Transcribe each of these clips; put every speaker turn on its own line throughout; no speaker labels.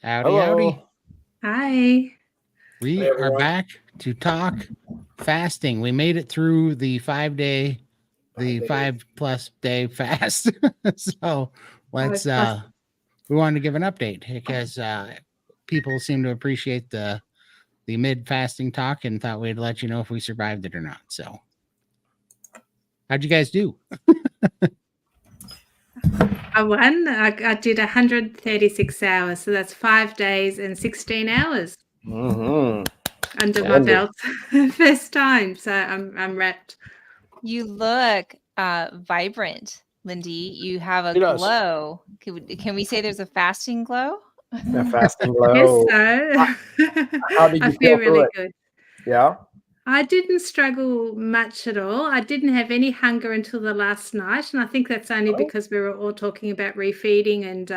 Howdy, howdy.
Hello.
Hi.
We
Hey,
are
everyone.
back to talk fasting. We made it through the 5 day, the
5 days.
5+ day fast. So let's,
I've plus
we wanted to give an update because people seem to appreciate the mid fasting talk and thought we'd let you know if we survived it or not. So, how'd you guys do?
I won. I did 136 hours, so that's 5 days and 16 hours
Mm-hmm.
under my
Splendid.
belt. First time, so I'm wrapped.
You look vibrant, Lindy. You have a
She does.
glow. Can we say there's a fasting glow?
A fasting
Yes,
glow.
so
How did
I
you
feel
feel through
really
it?
good.
Yeah.
I didn't struggle much at all. I didn't have any hunger until the last night, and I think that's only
Oh,
because we were all talking about refeeding and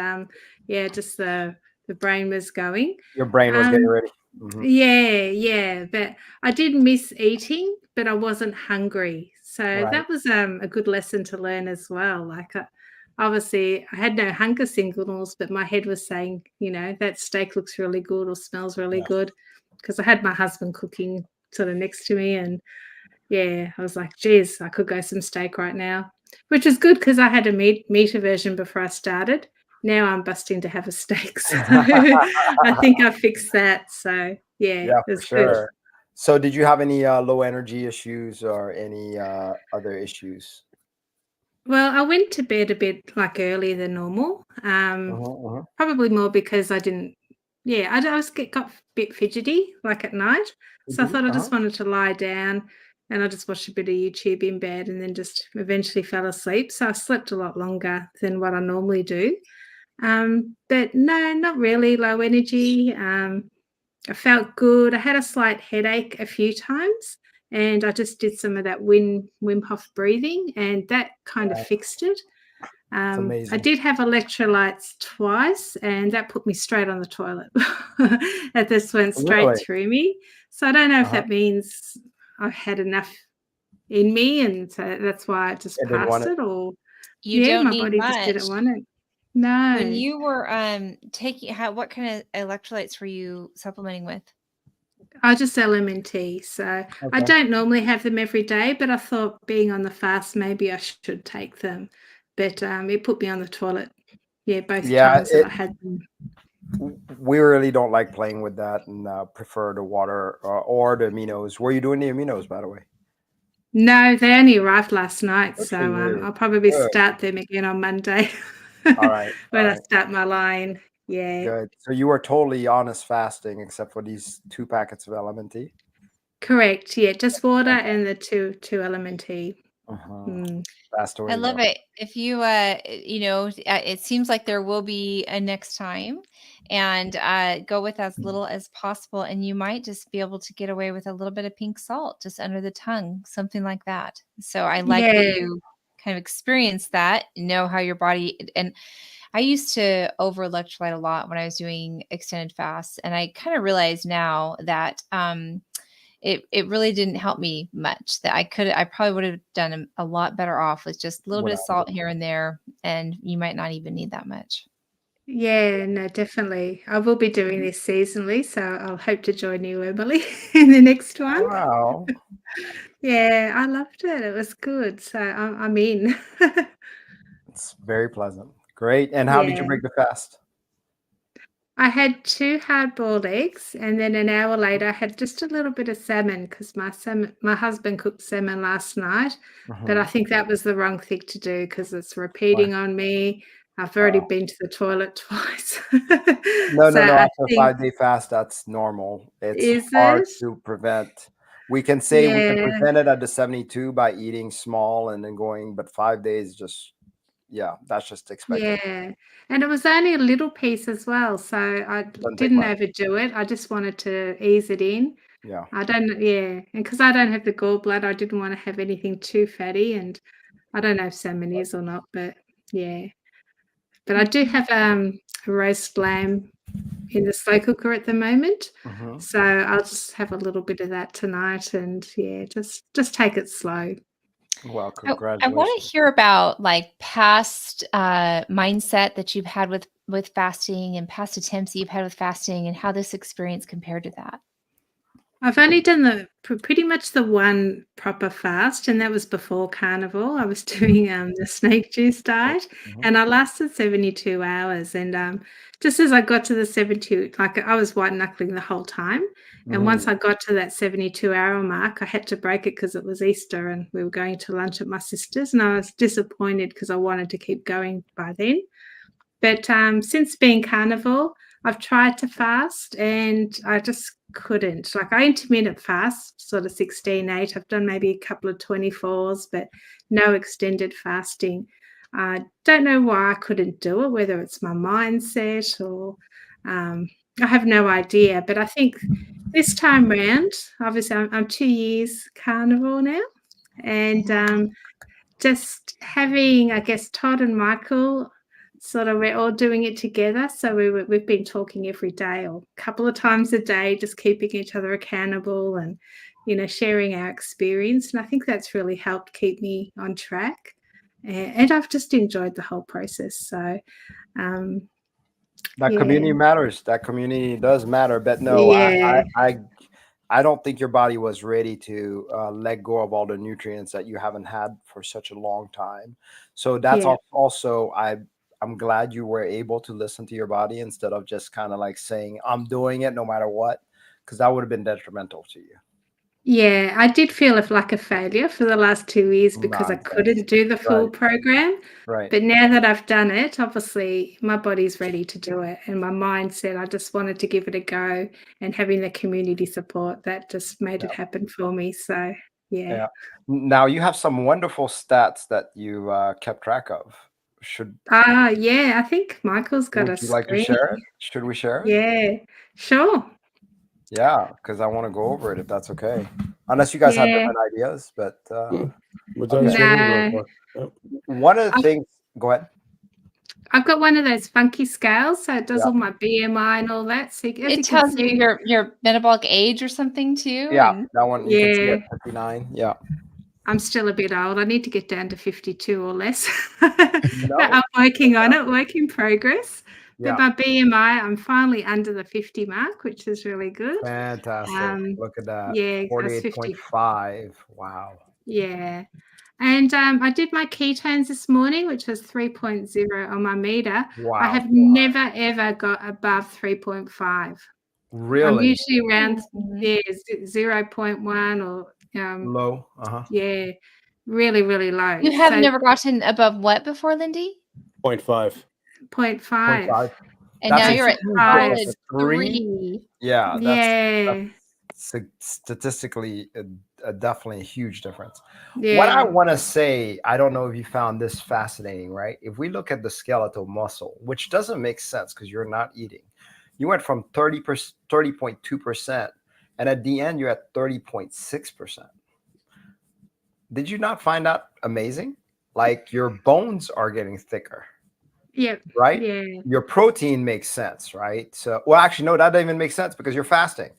just the brain was going.
your brain was getting
Um,
ready. Mm-hmm.
yeah, but I did miss eating, but I wasn't hungry. So
Right.
that was a good lesson to learn as well. Like, obviously, I had no hunger signals, but my head was saying, that steak looks really good or smells really
Yes.
good, because I had my husband cooking sort of next to me, and yeah, I was like, geez, I could go some steak right now, which is good because I had a meat aversion before I started. Now I'm busting to have a steak. So I think I fixed that. So yeah,
Yeah, for
it's good.
sure. So, did you have any low energy issues or any other issues?
Well, I went to bed a bit like earlier than normal.
Mm-hmm.
Probably more because I didn't. Yeah, I was got a bit fidgety like at night, so I thought I
Uh-huh.
just wanted to lie down, and I just watched a bit of YouTube in bed, and then just eventually fell asleep. So I slept a lot longer than what I normally do. But no, not really low energy. I felt good. I had a slight headache a few times, and I just did some of that Wim Hof breathing, and that kind of
Right.
fixed it.
It's
I
amazing.
did have electrolytes twice, and that put me straight on the toilet. That just went straight
Really?
through me. So I don't know if
Uh-huh.
that means I've had enough in me, and so that's why I just
I didn't want
passed
it.
it. Or
You
yeah,
don't
my
need
body just didn't
much.
want it.
When
No,
you were taking what kind of electrolytes were you supplementing with?
I just LMNT. So I
Okay.
don't normally have them every day, but I thought being on the fast, maybe I should take them. But it put me on the toilet. Yeah, both
Yeah,
times that I had them.
we really don't like playing with that and prefer the water or the aminos. Were you doing the aminos, by the way?
No, they only arrived last night,
Good
so
for you.
I'll probably
Good.
start them again on Monday
All right. All
when I
right.
start my line. Yeah,
Good. So you were totally honest fasting except for these 2 packets of LMNT?
correct. Yeah, just water
Okay.
and the two element tea.
Uh-huh.
Mm.
That's the way
I
to
love
go.
it. If you, it seems like there will be a next time, and go with as little as possible, and you might just be able to get away with a little bit of pink salt just under the tongue, something like that. So I like that
Yeah,
you kind of experienced that, know how your body. And I used to over electrolyte a lot when I was doing extended fasts, and I kind of realize now that it really didn't help me much. That I probably would have done a lot better off with just a little bit of
Without it.
salt here and there, and you might not even need that much.
yeah, no, definitely. I will be doing this seasonally, so I'll hope to join you, Emily, in the next one.
Wow.
Yeah, I loved it. It was good. So I'm in.
It's very pleasant. Great. And how did you
Yeah.
break the fast?
I had 2 hard-boiled eggs, and then an hour later, I had just a little bit of salmon because my husband cooked salmon last night, but I
Mm-hmm.
think that was the wrong thing to do because it's
Why?
repeating on me. I've already
Uh,
been to the toilet twice.
no,
So
no, no.
I
After a
think
5 day fast, that's normal. It's
is
hard
it?
to prevent. We can say we can
Yeah,
prevent it at the 72 by eating small and then going, but 5 days just, yeah, that's just expected.
yeah, and it was only a little piece as well, so I
Doesn't take
didn't
much.
overdo it. I just wanted to ease it in.
Yeah.
I don't yeah, and because I don't have the gallbladder, I didn't wanna have anything too fatty, and I don't know if salmon is or not, but yeah. But I do have, a roast lamb in the slow cooker at the moment,
Mm-hmm.
so I'll just have a little bit of that tonight and, yeah, just take it slow.
Well,
I want to
congratulations.
hear about like past mindset that you've had with fasting and past attempts that you've had with fasting and how this experience compared to that.
I've only done pretty much the one proper fast, and that was before carnival. I was doing the snake juice diet,
Mhm.
and I lasted 72 hours. And just as I got to the 72, like I was white knuckling the whole time. And once I got to that 72-hour mark, I had to break it because it was Easter and we were going to lunch at my sister's. And I was disappointed because I wanted to keep going by then. But since being carnivore, I've tried to fast and I just couldn't. Like I intermittent fast, sort of 16/8. I've done maybe a couple of 24s, but no extended fasting. I don't know why I couldn't do it, whether it's my mindset or I have no idea. But I think this time round, obviously, I'm 2 years carnivore now, and just having, I guess, Todd and Michael, sort of we're all doing it together. So we've been talking every day or a couple of times a day, just keeping each other accountable and, sharing our experience. And I think that's really helped keep me on track. And I've just enjoyed the whole process. So, um,
That
yeah,
community matters. That community does matter. But no,
yeah,
I don't think your body was ready to let go of all the nutrients that you haven't had for such a long time. So that's
yeah.
also I'm glad you were able to listen to your body instead of just kind of like saying I'm doing it no matter what, because that would have been detrimental to you.
Yeah, I did feel like a failure for the last 2 years because I
Nonsense.
couldn't do the full
Right.
program.
Right.
But now that I've done it, obviously my body's ready to do it. And my mind said I just wanted to give it a go. And having the community support, that just made it
Yeah.
happen for me. So, yeah.
Yeah. Now you have some wonderful stats that you kept track of. Should
Yeah, I think Michael's got a
Would you like to
screen.
share it? Should we share it?
Yeah, sure.
Yeah, because I want to go over it if that's okay. Unless you guys have
Yeah.
different ideas, but
We've done
okay.
streaming real
No,
quick. Yep.
One of the
I've,
things, go ahead.
I've got one of those funky scales. So it does
Yeah,
all my BMI and all that. So as
It
you can
tells you
see,
your metabolic age or something too.
yeah,
And
that one you can see
yeah.
at 59. Yeah.
I'm still a bit old. I need to get down to 52 or less. But
No,
I'm working on it,
fantastic.
work in progress. But
Yeah,
my BMI, I'm finally under the 50 mark, which is really good.
fantastic.
Um,
Look at that.
yeah, that's 50.
48.5. Wow.
Yeah. And I did my ketones this morning, which was 3.0 on my meter. I
Wow.
have never, ever got above 3.5. I'm
Really
usually around
Mhm.
0.1 or
low. Uh-huh.
yeah, really, really low.
You have
So
never gotten above what before, Lindy?
0.5.
0.5.
0.5.
And
That's
now
a
you're at
huge difference.
5.
A
solid
three.
3.
Yeah, that's
Yeah.
statistically definitely a huge difference. What I
Yeah.
want to say, I don't know if you found this fascinating, right? If we look at the skeletal muscle, which doesn't make sense because you're not eating, you went from 30.2%, and at the end you're at 30.6%. Did you not find that amazing? Like your bones are getting thicker,
Yep.
right?
Yeah.
Your protein makes sense, right? So, well, actually, no, that doesn't even make sense because you're fasting,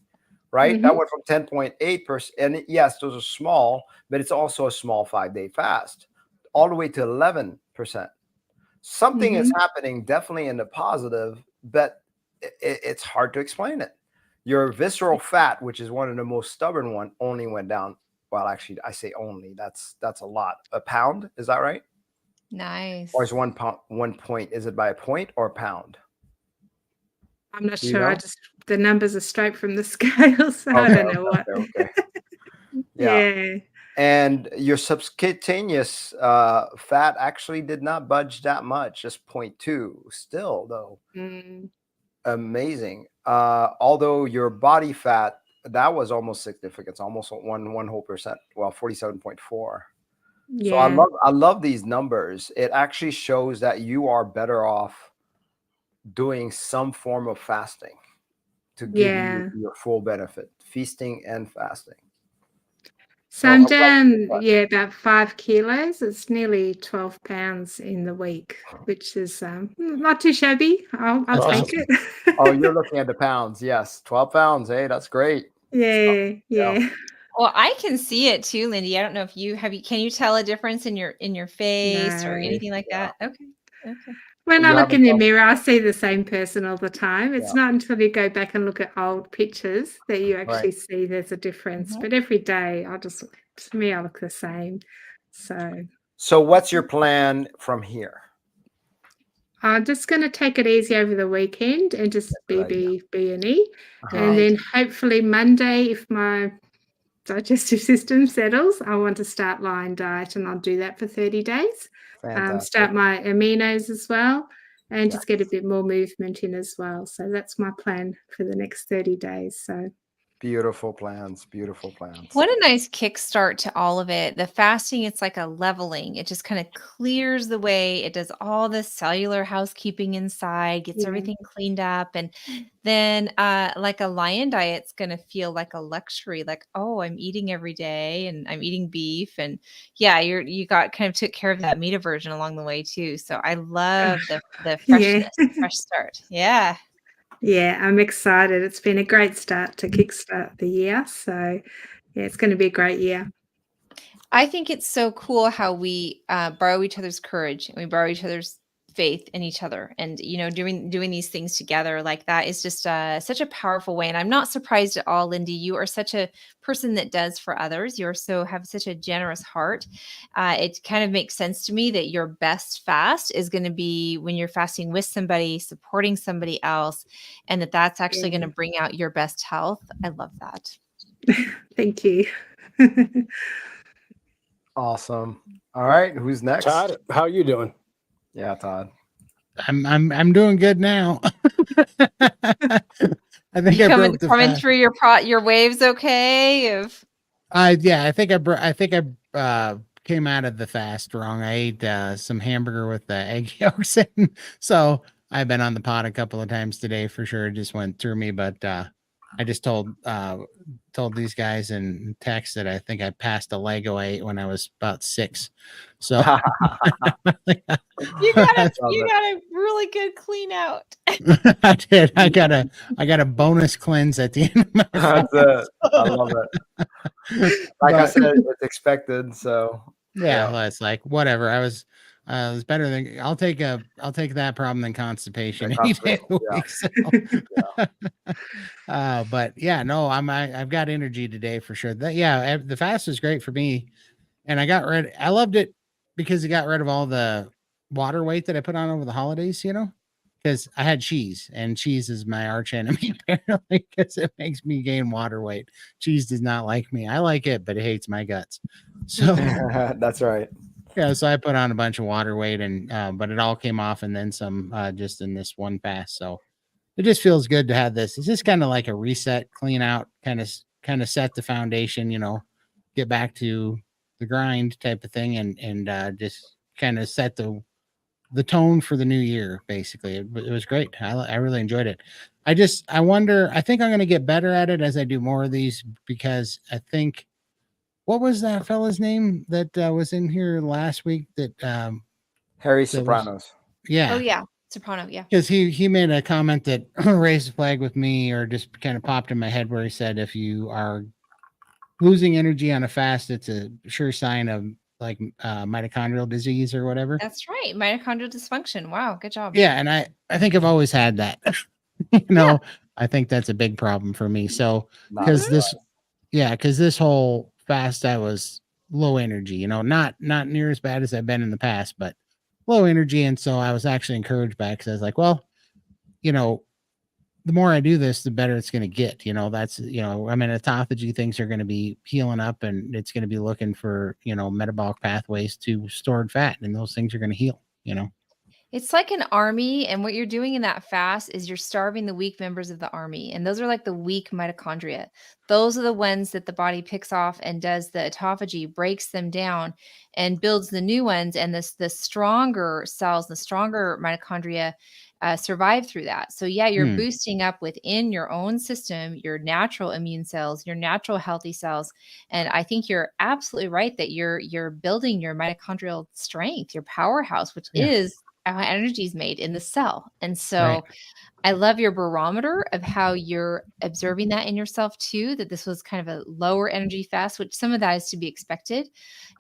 right? That
Mhm.
went from 10.8%. And yes, those are small, but it's also a small 5-day fast, all the way to 11%. Something is
Mhm.
happening definitely in the positive, but it's hard to explain it. Your visceral fat, which is one of the most stubborn one, only went down. Well, actually, I say only. That's a lot. A pound, is that right? Or is
Nice.
1 pound 1 point? Is it by a point or a pound?
I'm not
Do you
sure.
know?
The numbers are straight from the scale, so I
Okay,
don't know what.
okay. Yeah.
Yeah.
And your subcutaneous fat actually did not budge that much, just 0.2. Still, though,
Mm,
amazing. Although your body fat, that was almost significant, almost one whole percent. Well, 47.4. So
yeah.
I love these numbers. It actually shows that you are better off doing some form of fasting to give you
Yeah.
your full benefit, feasting and fasting.
So
So
I'm
I'm glad you did
down,
that.
yeah, about 5 kilos. It's nearly 12 pounds in the week, which is not too shabby. I'll
That's
take
Awesome.
awesome.
it.
Oh, you're looking at the pounds. Yes, 12 pounds. Hey, that's great. So,
Yeah,
yeah.
yeah.
Well, I can see it too, Lindy. I don't know if you can you tell a difference in your face or
No.
anything like
Yeah.
that? Okay. Okay.
When I
You
look
haven't
in the
done.
mirror, I see the same person all the time. It's
Yeah.
not until you go back and look at old pictures that you actually
Right.
see there's a difference.
Mhm.
But every day, to me, I look the same.
So what's your plan from here?
I'm just going to take it easy over the weekend and just
Good idea.
be an E.
Uh-huh.
And then hopefully Monday, if my digestive system settles, I want to start Lion Diet, and I'll do that for 30 days.
Fantastic.
Start my aminos as well, and just get a
Yes.
bit more movement in as well. So that's my plan for the next 30 days. So
Beautiful plans. Beautiful plans.
What a nice kickstart to all of it. The fasting, it's like a leveling. It just kind of clears the way. It does all the cellular housekeeping inside, gets
yeah,
everything cleaned up. And then like a lion diet's gonna feel like a luxury, like, oh, I'm eating every day and I'm eating beef. And yeah, you got kind of took care of that meat aversion along the way too. So I love the
yeah,
freshness, fresh start. Yeah.
yeah. I'm excited. It's been a great start to kickstart the year. So yeah, it's going to be a great year.
I think it's so cool how we borrow each other's courage and we borrow each other's faith in each other, and doing these things together like that is just such a powerful way. And I'm not surprised at all, Lindy. You are such a person that does for others. Have such a generous heart. It kind of makes sense to me that your best fast is going to be when you're fasting with somebody, supporting somebody else, and that's actually going to bring out your best health. I love that.
Thank you.
Awesome. All right. Who's next?
Todd, how are you doing?
Yeah, Todd.
I'm doing good now. I think
You
I
coming
broke the
coming
fast.
through your waves okay?
I came out of the fast wrong. I ate some hamburger with the egg yolks in. So I've been on the pot a couple of times today for sure. It just went through me, but I just told these guys in text that I think I passed a Lego I ate when I was about 6. So
You got
Love
a really good clean out.
I did. I got a bonus cleanse at the end of my
That's it. I love it. Like I said, it's expected. So
yeah, well, it's like whatever. I was better than I'll take that problem than constipation any day of the week. So. But yeah, no, I've got energy today for sure. The fast was great for me, and I loved it because it got rid of all the water weight that I put on over the holidays, because I had cheese, and cheese is my arch enemy apparently because it makes me gain water weight. Cheese does not like me. I like it, but it hates my guts. So
that's right.
yeah, so I put on a bunch of water weight, and but it all came off and then some just in this one fast. So it just feels good to have this. It's just kind of like a reset, clean out, kind of set the foundation, get back to the grind type of thing, and just kind of set the tone for the new year. Basically, it was great. I really enjoyed it. I wonder. I think I'm going to get better at it as I do more of these, because I think, what was that fella's name that was in here last week?
Harry
That was-
Sopranos.
Yeah.
Oh yeah, Soprano. Yeah.
Because he made a comment that raised a flag with me, or just kind of popped in my head, where he said, if you are losing energy on a fast, it's a sure sign of like mitochondrial disease or whatever.
That's right. Mitochondrial dysfunction. Wow, good job.
Yeah, and I think I've always had that. I think that's a big problem for me. So because this whole fast, I was low energy, not near as bad as I've been in the past, but low energy. And so I was actually encouraged by it, because I was like, well, the more I do this, the better it's going to get. That's, autophagy, things are going to be healing up, and it's going to be looking for, metabolic pathways to stored fat, and those things are going to heal.
It's like an army, and what you're doing in that fast is you're starving the weak members of the army, and those are like the weak mitochondria. Those are the ones that the body picks off and does the autophagy, breaks them down, and builds the new ones. And the stronger cells, the stronger mitochondria, survive through that. So yeah, you're boosting up within your own system, your natural immune cells, your natural healthy cells. And I think you're absolutely right that you're building your mitochondrial strength, your powerhouse, which is how energy is made in the cell. And so
Right.
I love your barometer of how you're observing that in yourself too, that this was kind of a lower energy fast, which some of that is to be expected.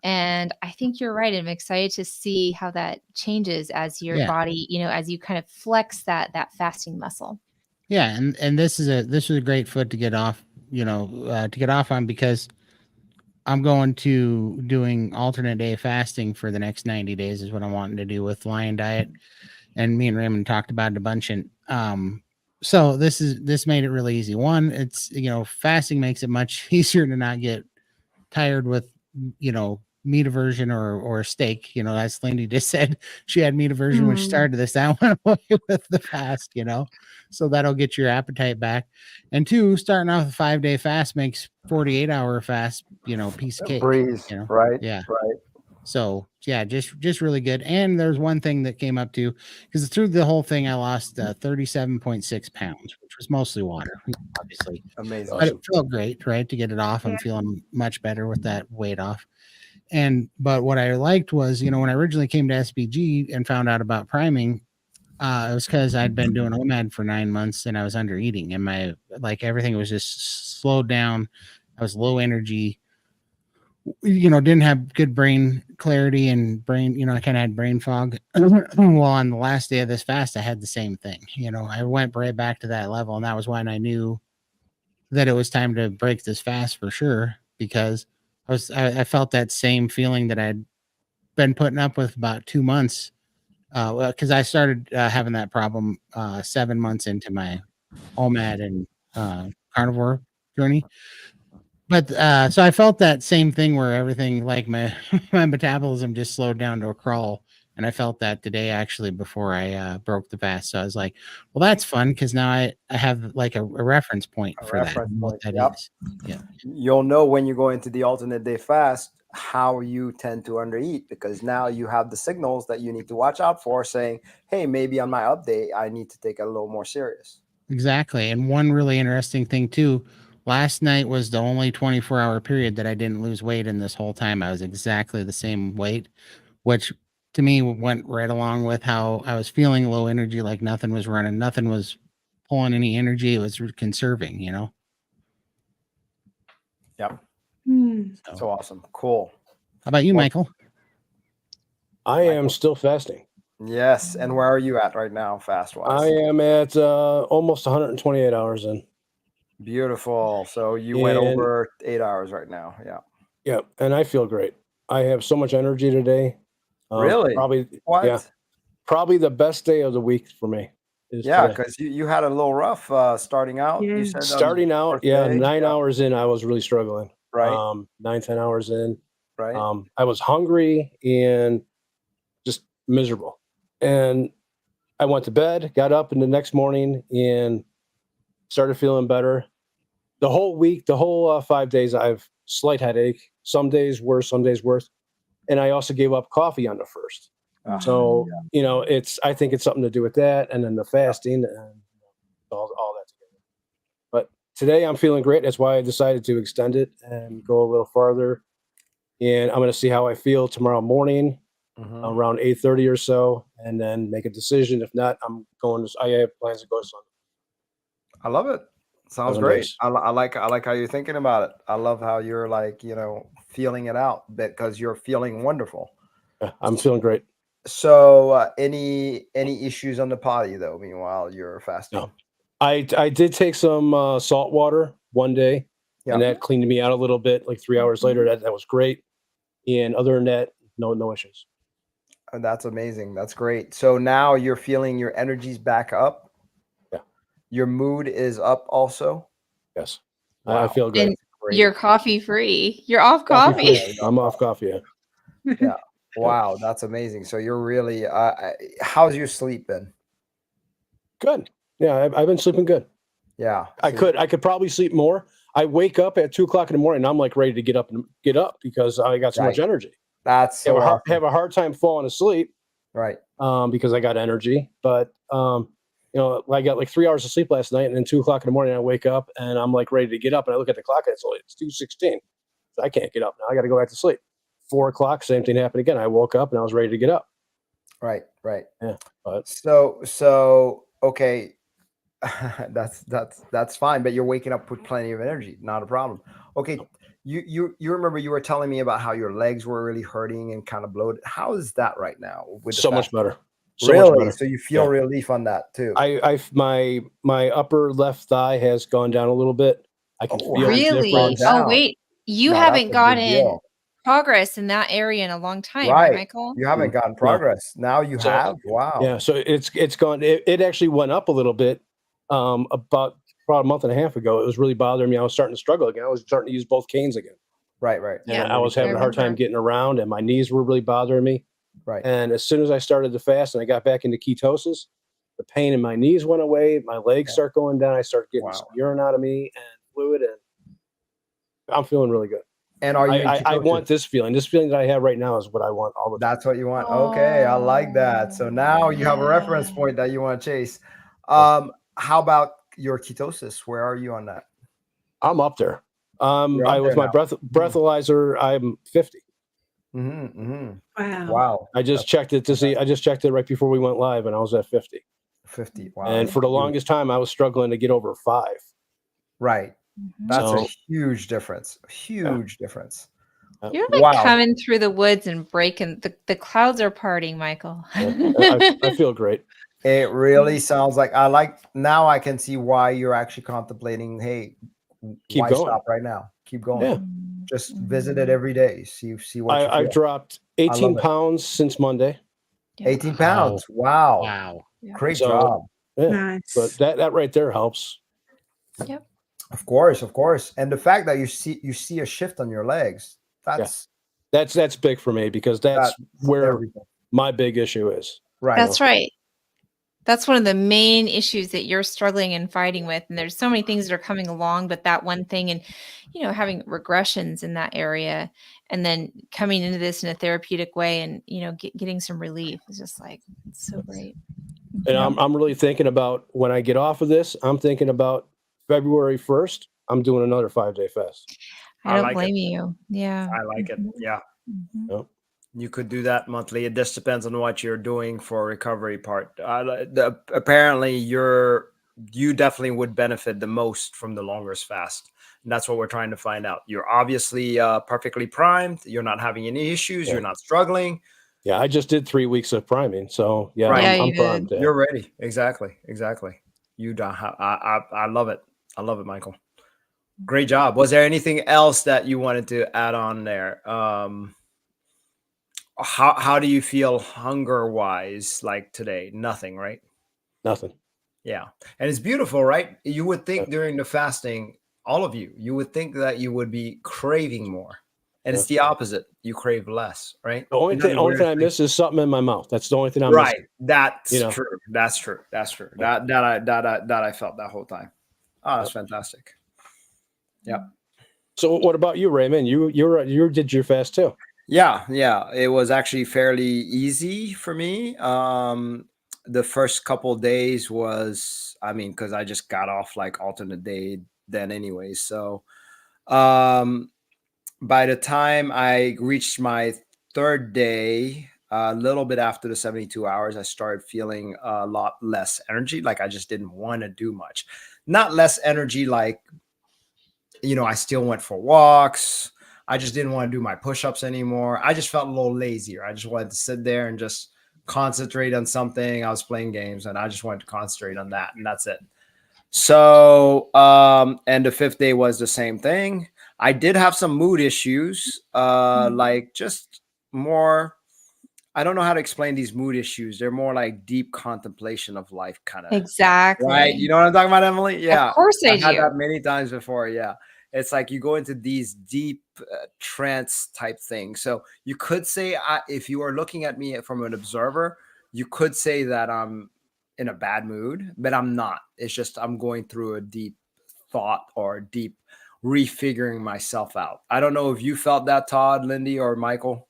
And I think you're right. I'm excited to see how that changes as your
Yeah.
body, as you kind of flex that fasting muscle.
Yeah, and this is a great foot to get off, to get off on, because I'm going to doing alternate day fasting for the next 90 days is what I'm wanting to do with Lion Diet. And me and Raymond talked about it a bunch. And so this made it really easy. One, it's fasting makes it much easier to not get tired with meat aversion or steak. As Lindy just said, she had meat aversion when she started this. That went away with the fast. So that'll get your appetite back. And two, starting off a 5-day fast makes 48-hour fast piece of cake.
Breeze, right?
Yeah.
Right.
So yeah, just really good. And there's one thing that came up too, because through the whole thing I lost 37.6 pounds, which was mostly water, obviously.
Amazing.
But it felt great, right? To get it off. I'm feeling much better with that weight off. But what I liked was, when I originally came to SBG and found out about priming, it was because I'd been doing OMAD for 9 months and I was under eating, and everything was just slowed down. I was low energy, didn't have good brain clarity and I kind of had brain fog. Well, on the last day of this fast, I had the same thing. I went right back to that level, and that was when I knew that it was time to break this fast for sure, because I felt that same feeling that I'd been putting up with about 2 months. Because I started having that problem 7 months into my OMAD and carnivore journey. But so I felt that same thing where everything, like my my metabolism, just slowed down to a crawl. And I felt that today, actually, before I broke the fast. So I was like, well, that's fun, because now I have like a reference point
A
for that,
reference
and what
point,
that
yep.
is. Yeah.
You'll know when you go into the alternate day fast how you tend to undereat, because now you have the signals that you need to watch out for, saying, hey, maybe on my update I need to take it a little more serious.
Exactly. And one really interesting thing too, last night was the only 24-hour period that I didn't lose weight in this whole time. I was exactly the same weight, which to me went right along with how I was feeling low energy, like nothing was running, nothing was pulling any energy. It was conserving,
Yep.
So,
So awesome. Cool.
how about you, Michael?
I am still fasting.
Yes. And where are you at right now, fast
I
wise?
am at almost 128 hours in.
Beautiful. So you went over 8 hours right now. Yeah.
Yeah, and I feel great. I have so much energy today.
Really?
Probably,
What?
yeah, probably the best day of the week for me. Is
Yeah,
today.
because you had a little rough starting out.
Yeah.
You said on
Starting out,
first
yeah,
day?
9
Yeah.
hours in, I was really struggling.
Right.
9, 10 hours in.
Right.
I was hungry and just miserable. And I went to bed, got up in the next morning and started feeling better. The whole week, the whole 5 days, I have slight headache. Some days worse, some days worse. And I also gave up coffee on the first. So, I think it's something to do with that. And then the fasting and all that together. But today I'm feeling great. That's why I decided to extend it and go a little farther. And I'm going to see how I feel tomorrow morning around 8:30 or so, and then make a decision. If not, I have plans to go to Sunday.
I love it. Sounds
7
great.
days.
I like how you're thinking about it. I love how you're like, feeling it out, because you're feeling wonderful.
Yeah, I'm feeling great.
So any issues on the potty though, meanwhile you're fasting?
No. I did take some salt water one day, and that cleaned me out a little bit. Like 3 hours later, that was great. And other than that, no issues.
And that's amazing. That's great. So now you're feeling your energy's back up.
Yeah.
Your mood is up also.
Yes.
Wow.
I feel great.
And you're coffee free. You're off coffee.
I'm off coffee. Yeah.
Yeah. Wow, that's amazing. So you're really how's your sleep been?
Good. Yeah, I've been sleeping good.
Yeah.
I could probably sleep more. I wake up at 2:00 in the morning and I'm like ready to get up because I got so much energy.
That's so awesome.
Have a hard time falling asleep.
Right.
Because I got energy. But I got like 3 hours of sleep last night, and then 2:00 in the morning I wake up and I'm like ready to get up, and I look at the clock and it's 2:16. So I can't get up now. I got to go back to sleep. 4:00, same thing happened again. I woke up and I was ready to get up.
Right. Right.
Yeah, but
So okay, that's fine. But you're waking up with plenty of energy, not a problem. Okay, you remember you were telling me about how your legs were really hurting and kind of bloated. How is that right now with the
so much
fast?
better. So much
Really?
better.
So you feel
Yeah.
relief on that too?
My upper left thigh has gone down a little bit. I can
Oh,
feel the
has it gone
Really?
difference.
Oh,
down?
wait. You
Now that's
haven't
a big
gotten
deal.
progress in that area in a long time, right,
Right.
Michael?
You haven't gotten
No.
progress. Now you
So
have? Wow.
yeah, so it's gone. It actually went up a little bit about a month and a half ago. It was really bothering me. I was starting to struggle again. I was starting to use both canes again,
Right, right.
and
Yeah,
I was
I
having a hard time
remember.
getting around, and my knees were really bothering me.
Right.
And as soon as I started to fast and I got back into ketosis, the pain in my knees went away. My legs
Yeah.
start going down. I start getting
Wow.
some urine out of me and fluid, and I'm feeling really good.
And are you in
I
ketosis?
want this feeling. This feeling that I have right now is what I want all the time.
That's what you want. Okay, I like that. So now you have a reference
Yeah.
point that you want to chase. How about your ketosis? Where are you on that?
I'm up there.
You're up
I with
there
my
now.
breathalyzer, I'm 50.
Mm-hmm, mm-hmm.
Wow.
Wow.
I just checked it to see. I just checked it right before we went live, and I was at 50.
50. Wow.
And
that's
for the
huge.
longest time, I was struggling to get over 5.
Right.
Mhm.
That's a
So
huge difference. Huge difference.
You're like
Wow.
coming through the woods and breaking the clouds are parting, Michael.
I feel great.
It really sounds like now I can see why you're actually contemplating, hey,
Keep
why
going.
stop right now? Keep going.
Yeah.
Just visit it every day. See what you
I've
feel.
dropped
I
18
love it.
pounds since Monday.
Yeah.
18 pounds. Wow.
Wow.
Great
So
job.
yeah,
Nice.
but that right there helps.
Yep.
Of course, of course. And the fact that you see a shift on your legs, that's
That's big for me because that's where
everything.
my big issue is.
Right.
That's right. That's one of the main issues that you're struggling and fighting with. And there's so many things that are coming along, but that one thing and, having regressions in that area and then coming into this in a therapeutic way and, getting some relief is just like, it's so great.
And I'm really thinking about when I get off of this, I'm thinking about February 1st, I'm doing another 5-day fast.
I don't blame you. Yeah.
I like it. Yeah.
Mhm.
Yep.
You could do that monthly. It just depends on what you're doing for recovery part. Apparently, you definitely would benefit the most from the longest fast. And that's what we're trying to find out. You're obviously perfectly primed. You're not having any issues.
Yeah.
You're not struggling.
Yeah, I just did 3 weeks of priming, so yeah,
Right.
Yeah,
I'm
you
primed. Yeah.
You're ready. Exactly. You don't have, I love it. I love it, Michael. Great job. Was there anything else that you wanted to add on there? How do you feel hunger wise like today? Nothing, right?
Nothing.
Yeah. And it's beautiful, right? You would think
Yeah.
during the fasting, all of you would think that you would be craving more. And
Yeah.
it's the opposite. You crave less, right?
The only
Isn't that
thing
the weirdest
I
thing?
miss is something in my mouth. That's the only thing I'm
Right.
missing.
That's
You know?
true. That's true. That's true.
Yeah.
That I felt that whole time. Oh, that's fantastic. Yeah.
So what about you, Raymond? You did your fast too.
Yeah. It was actually fairly easy for me. The first couple of days was, because I just got off like alternate day then anyway. So by the time I reached my third day, a little bit after the 72 hours, I started feeling a lot less energy. Like I just didn't want to do much. Not less energy, like, I still went for walks. I just didn't want to do my push-ups anymore. I just felt a little lazier. I just wanted to sit there and just concentrate on something. I was playing games and I just wanted to concentrate on that. And that's it. So, and the fifth day was the same thing. I did have some mood issues, like just more, I don't know how to explain these mood issues. They're more like deep contemplation of life kind of.
Exactly.
Right. You know what I'm talking about, Emily? Yeah.
Of course I
I've had
do.
that many times before. Yeah. It's like you go into these deep trance type things. So you could say, if you are looking at me from an observer, you could say that I'm in a bad mood, but I'm not. It's just I'm going through a deep thought or deep refiguring myself out. I don't know if you felt that, Todd, Lindy, or Michael.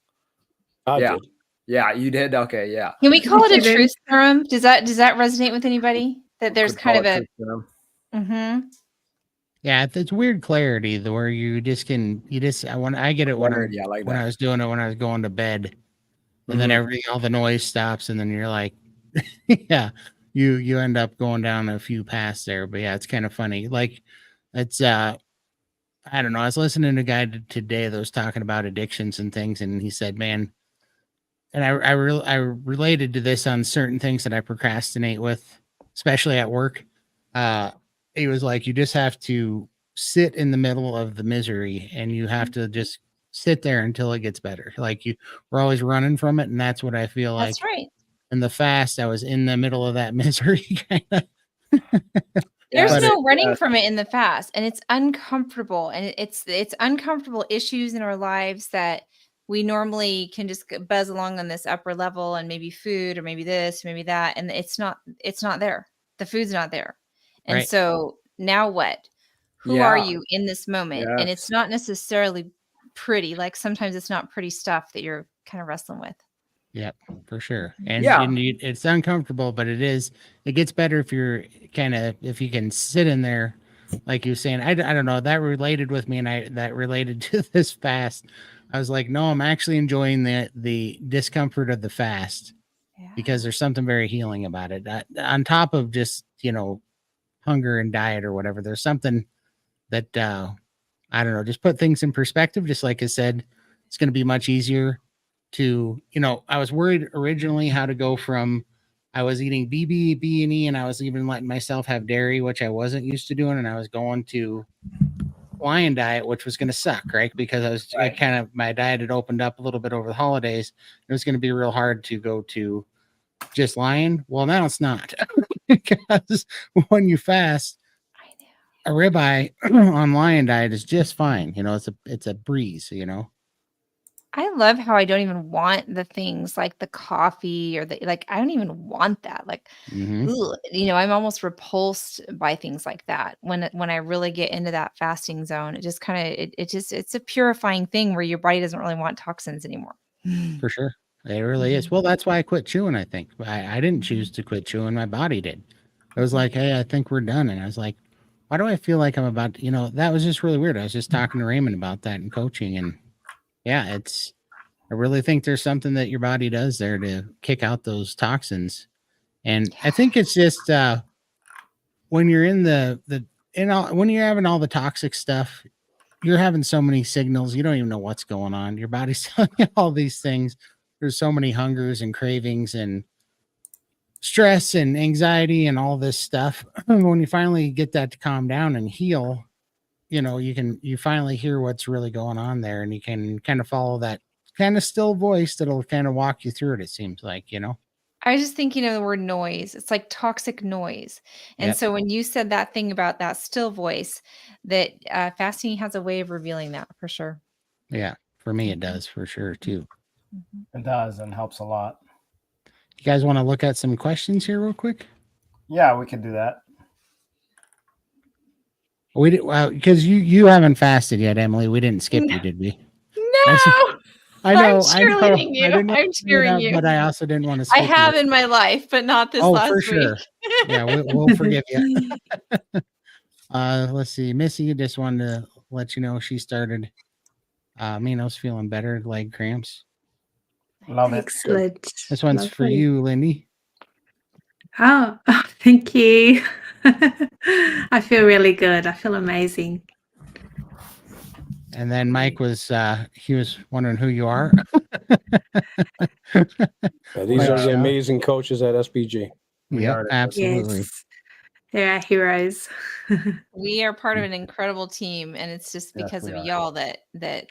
I
Yeah.
did.
Yeah, you did. Okay. Yeah.
Can we call it a
Didn't.
truth serum? Does that resonate with anybody? That there's
Could
kind
call
of
it
a
truth serum.
mm-hmm.
Yeah, it's weird clarity where I get it when
Clarity, I like
when
that.
I was doing it when I was going to bed. and then all the noise stops, and then you're like, yeah, you end up going down a few paths there. But yeah, it's kind of funny. Like, it's I don't know. I was listening to a guy today that was talking about addictions and things, and he said, man, and I related to this on certain things that I procrastinate with, especially at work. He was like, you just have to sit in the middle of the misery, and you have to just sit there until it gets better. Like we're always running from it, and that's what I feel like.
That's right.
In the fast, I was in the middle of that misery.
There's no running from it in the fast, and it's uncomfortable, and it's uncomfortable issues in our lives that we normally can just buzz along on this upper level, and maybe food, or maybe this, maybe that, and it's not there. The food's not there, and
Right.
so now what? Who are you in this moment? And it's not necessarily pretty. Like sometimes it's not pretty stuff that you're kind of wrestling with.
Yep, for sure. And it's uncomfortable, but it gets better if if you can sit in there, like you were saying. I don't know, that related with me, and that related to this fast. I was like, no, I'm actually enjoying the discomfort of the fast, because there's something very healing about it. On top of just, hunger and diet or whatever, there's something that, I don't know, just put things in perspective. Just like I said, it's going to be much easier to, I was worried originally how to go from, I was eating BB, B&E, and I was even letting myself have dairy, which I wasn't used to doing. And I was going to lion diet, which was going to suck, right? Because my diet had opened up a little bit over the holidays. It was going to be real hard to go to just lion. Well, now it's not, because when you fast, a ribeye on lion diet is just fine. It's a breeze,
I love how I don't even want the things like the coffee or I don't even want that. Like, ugh, I'm almost repulsed by things like that. When I really get into that fasting zone, it just kind of, it's a purifying thing where your body doesn't really want toxins anymore.
For sure. It really is. Well, that's why I quit chewing, I think. I didn't choose to quit chewing. My body did. It was like, hey, I think we're done. And I was like, why do I feel like I'm about to, that was just really weird. I was just talking to Raymond about that in coaching, and yeah, I really think there's something that your body does there to kick out those toxins. And I think it's just, when you're in when you're having all the toxic stuff, you're having so many signals. You don't even know what's going on. Your body's telling you all these things. There's so many hungers and cravings and stress and anxiety and all this stuff. When you finally get that to calm down and heal, you finally hear what's really going on there, and you can kind of follow that kind of still voice that'll kind of walk you through it. It seems like,
I was just thinking of the word noise. It's like toxic noise. And so when you said that thing about that still voice, that fasting has a way of revealing that for sure.
Yeah, for me it does, for sure too.
It does, and helps a lot.
You guys want to look at some questions here real quick?
Yeah, we can do that.
We did, well, because you haven't fasted yet, Emily. We didn't skip you, did we?
No.
I know.
I'm cheerleading you. I'm cheering you.
But I also didn't want to skip
I have in my life, but not this last
for sure.
week.
Yeah, we'll forgive you. Let's see. Missy just wanted to let you know she started Mino's feeling better, leg cramps.
Love it.
Excellent.
This one's for you, Lindy.
Oh, thank you. I feel really good. I feel amazing.
And then Mike was he was wondering who you are.
These are the amazing coaches at SPG.
Yeah, absolutely.
Yes. They're our heroes.
We are part of an incredible team, and it's just because of y'all that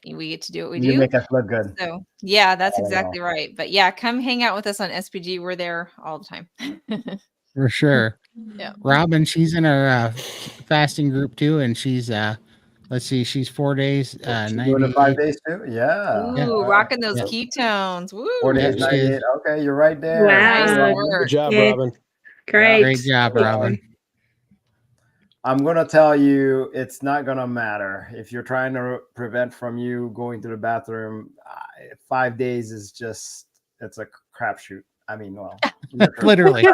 we get to do what we do.
You make us look good.
So yeah, that's exactly right. But yeah, come hang out with us on SPG. We're there all the time.
For sure.
Yeah.
Robin, she's in our fasting group too, and she's let's see, she's 4 days.
Doing the 5 days too? Yeah.
Ooh, rocking those ketones. Woo.
4 days, 98. Okay, you're right there.
Wow.
Good job, Robin.
Great
job, Robin.
I'm going to tell you, it's not going to matter. If you're trying to prevent from you going to the bathroom, 5 days is just, it's a crapshoot. I mean, well,
literally.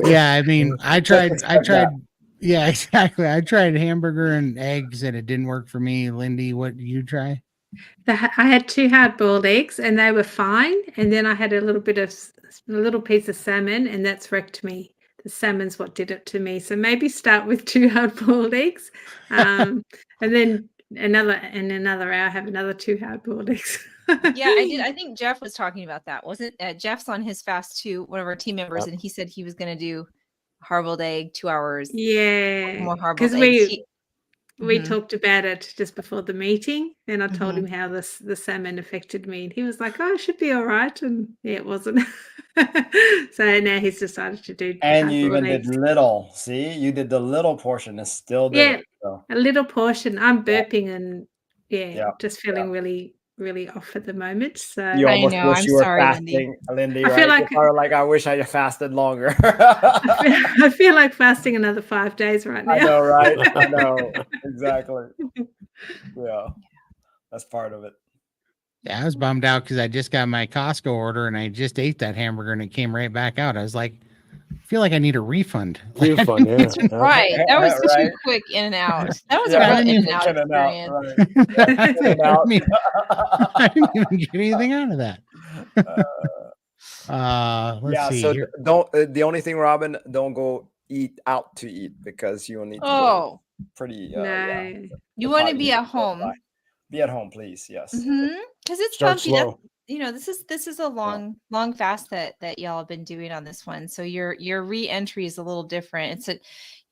Yeah, I mean, I tried Yeah, exactly. I tried hamburger and eggs and it didn't work for me. Lindy, what did you try?
I had 2 hard-boiled eggs and they were fine, and then I had a little piece of salmon, and that's wrecked me. The salmon's what did it to me. So maybe start with 2 hard-boiled eggs, and then in another hour have another 2 hard-boiled eggs.
Yeah, I did. I think Jeff was talking about that. Wasn't Jeff's on his fast too, one of our team members, and he said he was going to do hard-boiled egg, 2 hours,
Yeah,
more hard-boiled
because
eggs.
we
Mhm.
talked about it just before the meeting, and I told
Mhm.
him how the salmon affected me, and he was like, "Oh, it should be all right," and yeah, it wasn't. So now he's decided to do
And you
hard-boiled
even did
eggs.
little. See, you did the little portion and still did
Yeah,
it. So
a little portion. I'm
yeah,
burping and yeah,
yeah,
just
yeah.
feeling really, really off at the moment.
You
So
I
almost
know.
wish
I'm
you were
sorry, Lindy.
fasting, Lindy,
I feel
right? You're
like
probably like, I wish I had fasted longer.
I feel like fasting another 5 days right
I
now.
know, right? I know. Exactly. Yeah, that's part of it.
Yeah, I was bummed out because I just got my Costco order and I just ate that hamburger and it came right back out. I was like, I feel like I need a refund.
Refund, yeah. Yeah.
Right. That was
Right?
too quick in and out. That was
Yeah,
a real
didn't
in
even-
and out
in and out,
experience.
right. Yeah, in and
I
out.
mean, I didn't even get anything out of that. Let's
Yeah,
see
so
here.
don't the only thing, Robin, don't go eat out to eat because you'll need to go
Oh,
pretty
No.
you
the
want to
potty
be
needs
at
to go by.
home.
Be at home, please. Yes.
Because it's
Start
bumpy. That's,
slow.
this is a long fast that y'all have been doing on this one. So your re-entry is a little different. It's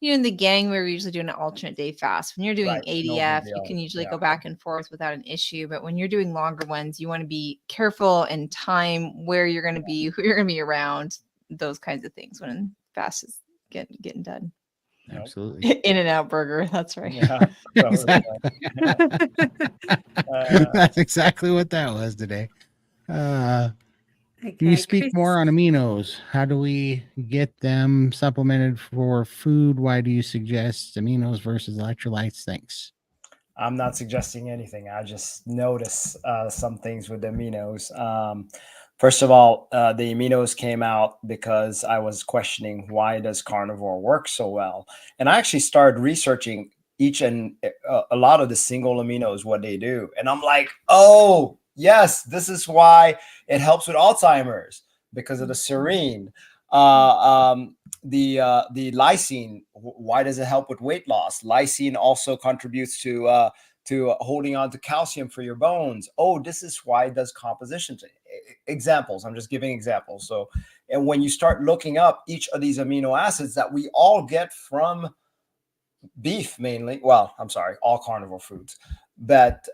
in the gang we're usually doing an alternate day fast. When you're doing
Right, no big
ADF, you
deal.
can usually
Yeah.
go back and forth without an issue. But when you're doing longer ones, you want to be careful and time where you're going to be, who you're going to be around, those kinds of things when fast is getting done.
Nope.
Absolutely.
In and out burger. That's right.
Yeah. Totally.
That's exactly what that was today. Can you
Okay,
speak
Chris.
more on aminos? How do we get them supplemented for food? Why do you suggest aminos versus electrolytes? Thanks.
I'm not suggesting anything. I just notice some things with the aminos. First of all, the aminos came out because I was questioning why does carnivore work so well, and I actually started researching each and a lot of the single aminos, what they do, and I'm like, oh yes, this is why it helps with Alzheimer's because of the serine. The lysine, why does it help with weight loss? Lysine also contributes to holding on to calcium for your bones. Oh, this is why it does composition. Examples. I'm just giving examples. So, and when you start looking up each of these amino acids that we all get from beef, mainly, well, I'm sorry, all carnivore foods, but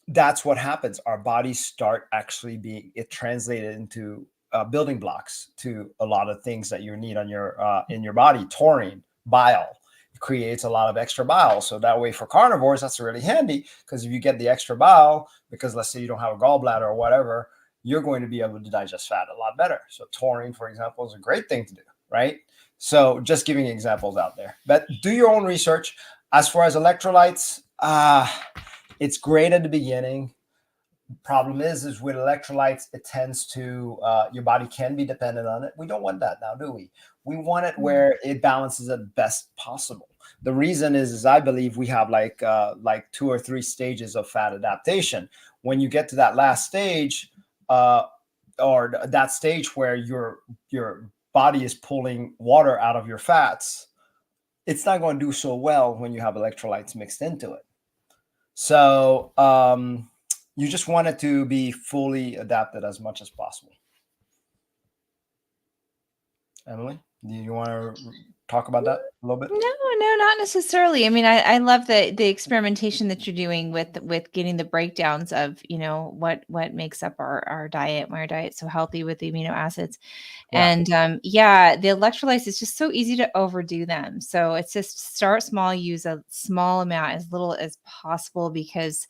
that's what happens. Our bodies start actually being translated into building blocks to a lot of things that you need on your in your body. Taurine, bile creates a lot of extra bile. So that way for carnivores, that's really handy because if you get the extra bile, because let's say you don't have a gallbladder or whatever, you're going to be able to digest fat a lot better. So taurine, for example, is a great thing to do, right? So just giving examples out there, but do your own research. As far as electrolytes, it's great at the beginning. Problem is with electrolytes, it tends to your body can be dependent on it. We don't want that now, do we? We want it where it balances at best possible. The reason is I believe we have like 2 or 3 stages of fat adaptation. When you get to that last stage, or that stage where your body is pulling water out of your fats, it's not going to do so well when you have electrolytes mixed into it. So you just want it to be fully adapted as much as possible. Emily, do you want to talk about that a little bit?
No, not necessarily. I mean, I love the experimentation that you're doing with getting the breakdowns of, what makes up our diet, why our diet's so healthy with the amino acids.
Yeah.
And the electrolytes, it's just so easy to overdo them. So it's just start small, use a small amount, as little as possible, because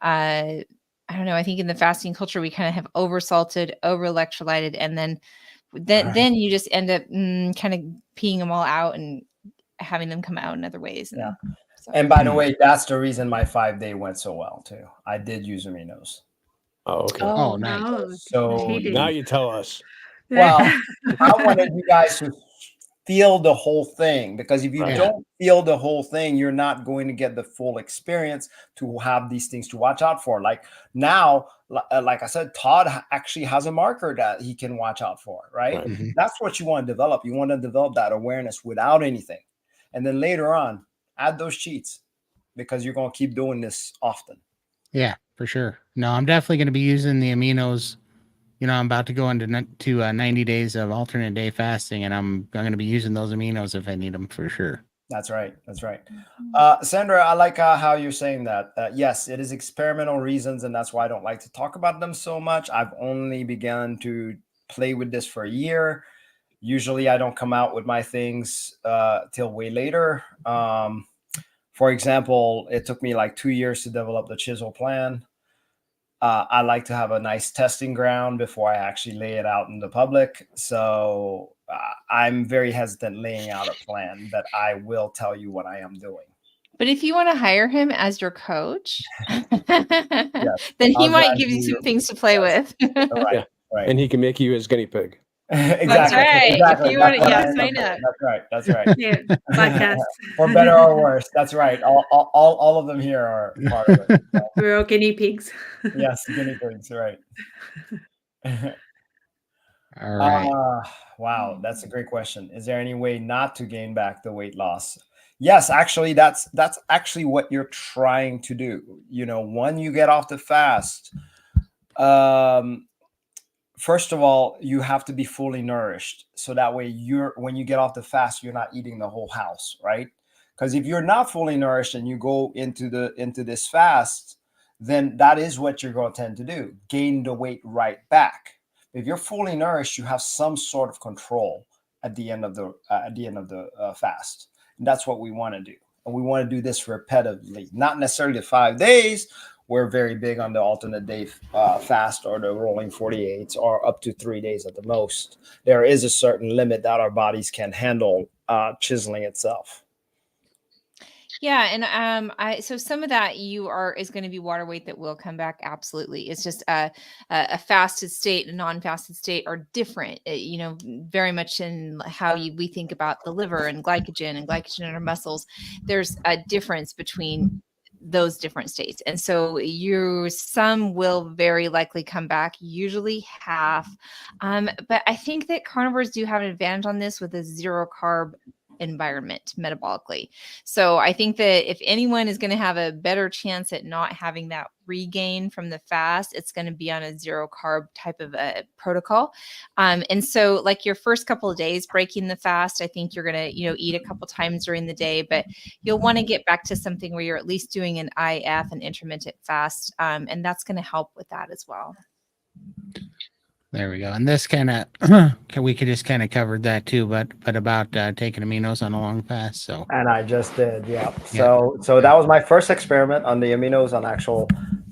I don't know, I think in the fasting culture, we kind of have over-salted, over-electrolyted, and then you just end up kind of peeing them all out and having them come out in other ways.
Yeah.
So.
And by the way, that's the reason my 5-day went so well too. I did use aminos.
Oh, okay.
Oh, nice.
Oh,
So
cheating.
Now you tell us.
well, I wanted you guys to feel the whole thing, because if you
Right.
don't feel the whole thing, you're not going to get the full experience to have these things to watch out for. Like now, like I said, Todd actually has a marker that he can watch out for, right?
Right.
Mhm.
That's what you want to develop. You want to develop that awareness without anything. And then later on, add those cheats, because you're going to keep doing this often.
Yeah, for sure. No, I'm definitely going to be using the aminos. You know, I'm about to go into 90 days of alternate day fasting, and I'm going to be using those aminos if I need them for sure.
That's right. That's right. Sandra, I like how you're saying that. Yes, it is experimental reasons, and that's why I don't like to talk about them so much. I've only begun to play with this for a year. Usually, I don't come out with my things till way later. For example, it took me like 2 years to develop the chisel plan. I like to have a nice testing ground before I actually lay it out in the public. So I'm very hesitant laying out a plan, but I will tell you what I am doing.
But if you want to hire him as your coach,
Yes,
then he
I'll
might
gladly
give you
be
some
your-
things to play
yes.
with.
Right,
Yeah.
right.
And he can make you his guinea pig.
Exactly.
That's right.
Exactly.
If you
That's
want,
what
yeah,
I am
sign
doing.
up.
That's right. That's right.
Yeah, like us.
For better or worse. That's right. All of them here are part of it. So,
We're all guinea pigs.
yes, guinea pigs. Right.
All right.
Wow, that's a great question. Is there any way not to gain back the weight loss? Yes, actually, that's actually what you're trying to do. You know, when you get off the fast, first of all, you have to be fully nourished, so that way when you get off the fast, you're not eating the whole house, right? Because if you're not fully nourished and you go into this fast, then that is what you're going to tend to do: gain the weight right back. If you're fully nourished, you have some sort of control at the end of the fast, and that's what we want to do. And we want to do this repetitively, not necessarily 5 days. We're very big on the alternate day fast, or the rolling 48s, or up to 3 days at the most. There is a certain limit that our bodies can handle chiseling itself.
Yeah, and so some of that is going to be water weight that will come back. Absolutely, it's just a fasted state and non-fasted state are different. You know, very much in how we think about the liver and glycogen in our muscles. There's a difference between those different states, and so some will very likely come back. Usually half, but I think that carnivores do have an advantage on this with a zero carb environment metabolically. So I think that if anyone is going to have a better chance at not having that regain from the fast, it's going to be on a zero carb type of a protocol. And so like your first couple of days breaking the fast, I think you're going to, eat a couple times during the day, but you'll want to get back to something where you're at least doing an IF, an intermittent fast. And that's going to help with that as well.
There we go. And this kind of, we could just kind of covered that too, but about taking aminos on a long fast. So,
And I just did, yeah. So that was my first experiment on the aminos on actual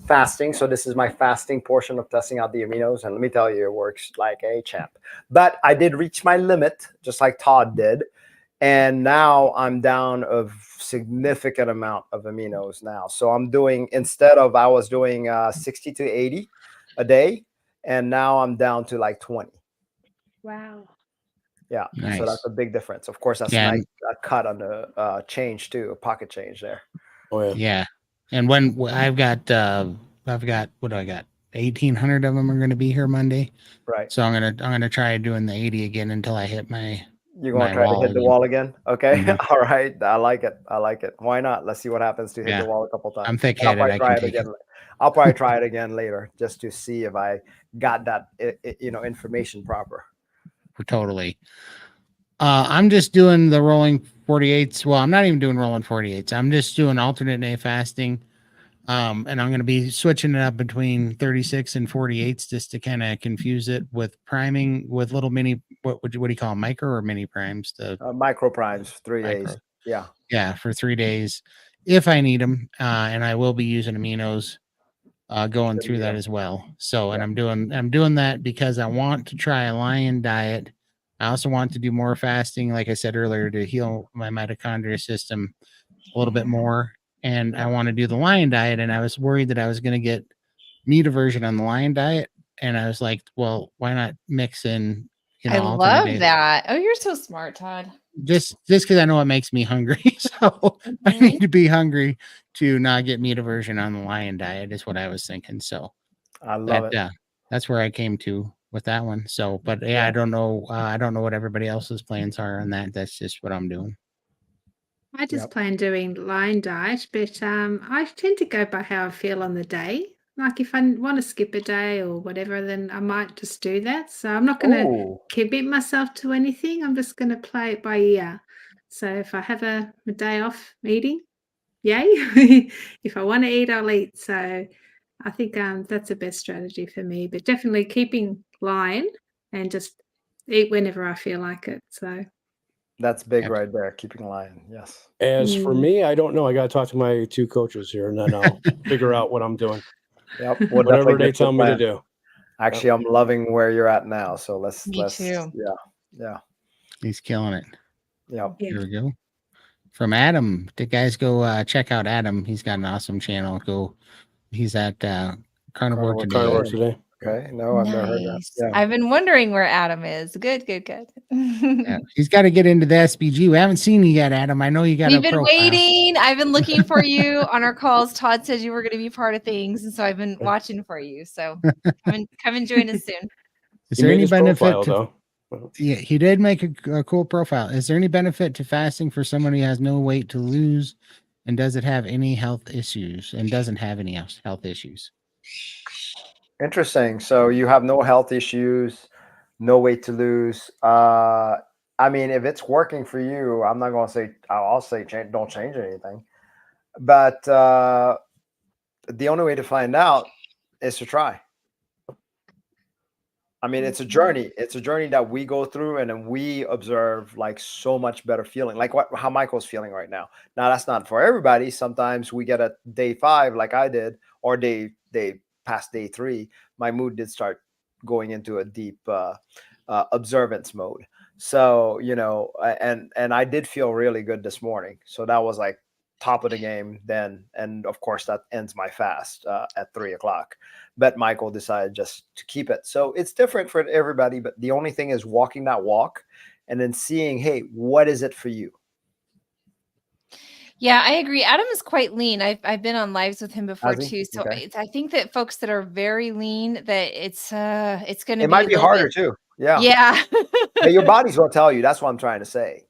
fasting. So this is my fasting portion of testing out the aminos, and let me tell you, it works like a champ. But I did reach my limit, just like Todd did, and now I'm down a significant amount of aminos now. So I'm doing, instead of I was doing 60 to 80 a day, and now I'm down to like 20.
Wow.
Yeah,
Nice.
So that's a big difference. Of course, that's a nice cut on the change too, a pocket change there.
Oh yeah.
Yeah. And when I've got what do I got? 1,800 of them are going to be here Monday.
Right.
So I'm gonna try doing the 80 again until I hit my.
You're going to try to hit the wall again? Okay. Mm-hmm. All right. I like it. Why not? Let's see what happens to hit the wall a couple times.
I'm thick-headed.
I'll probably try it again later, just to see if I got that, information proper.
Totally. I'm just doing the rolling 48s. Well, I'm not even doing rolling 48s. I'm just doing alternate day fasting. And I'm going to be switching it up between 36 and 48s just to kind of confuse it with priming with little mini, what do you call them, micro or mini primes? The
micro primes, 3
micro.
days. Yeah.
Yeah, for 3 days if I need them. And I will be using aminos going through that as well. So, and I'm doing that because I want to try a lion diet. I also want to do more fasting, like I said earlier, to heal my mitochondria system a little bit more. And I want to do the lion diet. And I was worried that I was going to get meat aversion on the lion diet. And I was like, well, why not mix in,
I love that. Oh, you're so smart, Todd.
just because I know it makes me hungry. So I
Mhm.
need to be hungry to not get meat aversion on the lion diet is what I was thinking. So
I love it.
that's where I came to with that one. So, but yeah, I don't know. I don't know what everybody else's plans are on that. That's just what I'm doing.
I just
Yep.
plan doing line diet, but I tend to go by how I feel on the day. Like if I want to skip a day or whatever, then I might just do that. So I'm not going to
Ooh,
commit myself to anything. I'm just going to play it by ear. So if I have a day off eating, yay. If I want to eat, I'll eat. So I think that's the best strategy for me. But definitely keeping line and just eat whenever I feel like it. So
that's big
Yep.
right there. Keeping line. Yes.
As for
Mm.
me, I don't know. I got to talk to my 2 coaches here, and then I'll figure out what I'm doing.
Yep. We'll
Whatever
definitely
they
get to a
tell me to
plan.
do.
Actually, I'm loving where you're at now. So let's
Me too.
yeah.
He's killing it.
Yep.
Yeah.
Here we go. From Adam, the guys go check out Adam. He's got an awesome channel. He's at Carnivore
Carnivore
Today.
Carnivore today.
Okay. No, I've never heard that.
Nice.
Yeah.
I've been wondering where Adam is. Good, good, good.
Yeah, he's got to get into the SBG. We haven't seen you yet, Adam. I know you got
We've
a
been
profile.
waiting. I've been looking for you on our calls. Todd said you were going to be part of things, and so I've been watching for you. So come and join us soon.
Is
He
there
made
any
his
benefit
profile,
to?
though.
Yeah, he did make a cool profile. Is there any benefit to fasting for someone who has no weight to lose, and does it have any health issues? And doesn't have any health issues?
Interesting. So you have no health issues, no weight to lose. I mean, if it's working for you, I'm not going to say, I'll say don't change anything. But the only way to find out is to try. I mean, it's a journey. It's a journey that we go through, and then we observe like so much better feeling, like how Michael's feeling right now. Now, that's not for everybody. Sometimes we get a day 5, like I did, or day past day 3. My mood did start going into a deep observance mode. So and I did feel really good this morning. So that was like top of the game then, and of course that ends my fast at 3 o'clock. But Michael decided just to keep it. So it's different for everybody, but the only thing is walking that walk and then seeing, hey, what is it for you?
Yeah, I agree. Adam is quite lean. I've been on lives with him before
Has he?
too. So
Okay.
I think that folks that are very lean, that it's going to
It
be
might
a
be
little
harder
bit.
too. Yeah.
Yeah.
But your body's going to tell you. That's what I'm trying to say.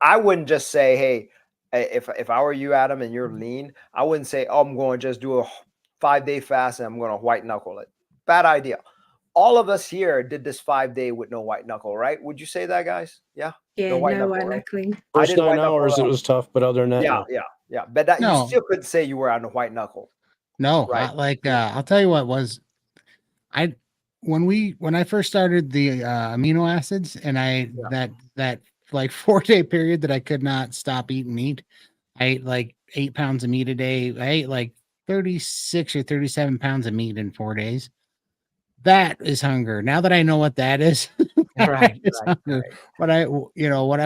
I wouldn't just say, hey, if I were you, Adam, and you're lean, I wouldn't say, oh, I'm going to just do a 5-day fast and I'm going to white knuckle it. Bad idea. All of us here did this 5-day with no white knuckle, right? Would you say that, guys? Yeah.
Yeah,
No white
no
knuckle,
white
right?
knuckling.
I
First
did
9
white knuckle.
hours, it was tough, but other than that, no.
Yeah. But that you
No.
still couldn't say you were on the white knuckle.
No,
Right.
I'll tell you what was when I first started the amino acids, and that like 4-day period that I could not stop eating meat. I ate like 8 pounds of meat a day. I ate like 36 or 37 pounds of meat in 4 days. That is hunger. Now that I know what that is, it's hunger. What I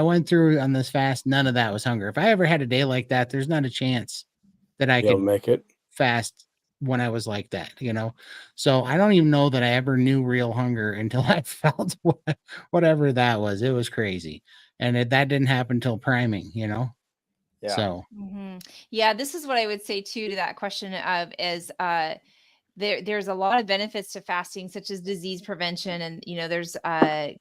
went through on this fast, none of that was hunger. If I ever had a day like that, there's not a chance that I
You'll
could
make it.
fast when I was like that, So I don't even know that I ever knew real hunger until I felt whatever that was. It was crazy. And that didn't happen until priming,
Yeah.
So
Yeah, this is what I would say too to that question of is there's a lot of benefits to fasting, such as disease prevention, and there's kind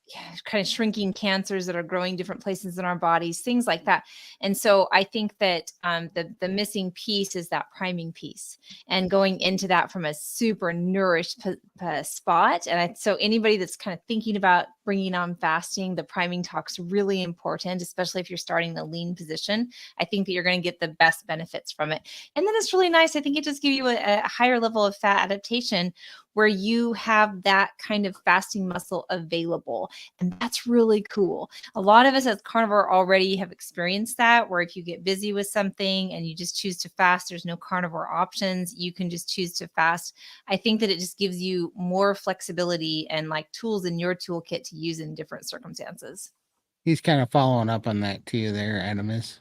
of shrinking cancers that are growing different places in our bodies, things like that. And so I think that the missing piece is that priming piece, and going into that from a super nourished spot. And so anybody that's kind of thinking about bringing on fasting, the priming talk's really important, especially if you're starting a lean position. I think that you're going to get the best benefits from it. And then it's really nice. I think it just gives you a higher level of fat adaptation where you have that kind of fasting muscle available. And that's really cool. A lot of us as carnivore already have experienced that, where if you get busy with something and you just choose to fast, there's no carnivore options. You can just choose to fast. I think that it just gives you more flexibility and like tools in your toolkit to use in different circumstances.
he's kind of following up on that too there, Adam is.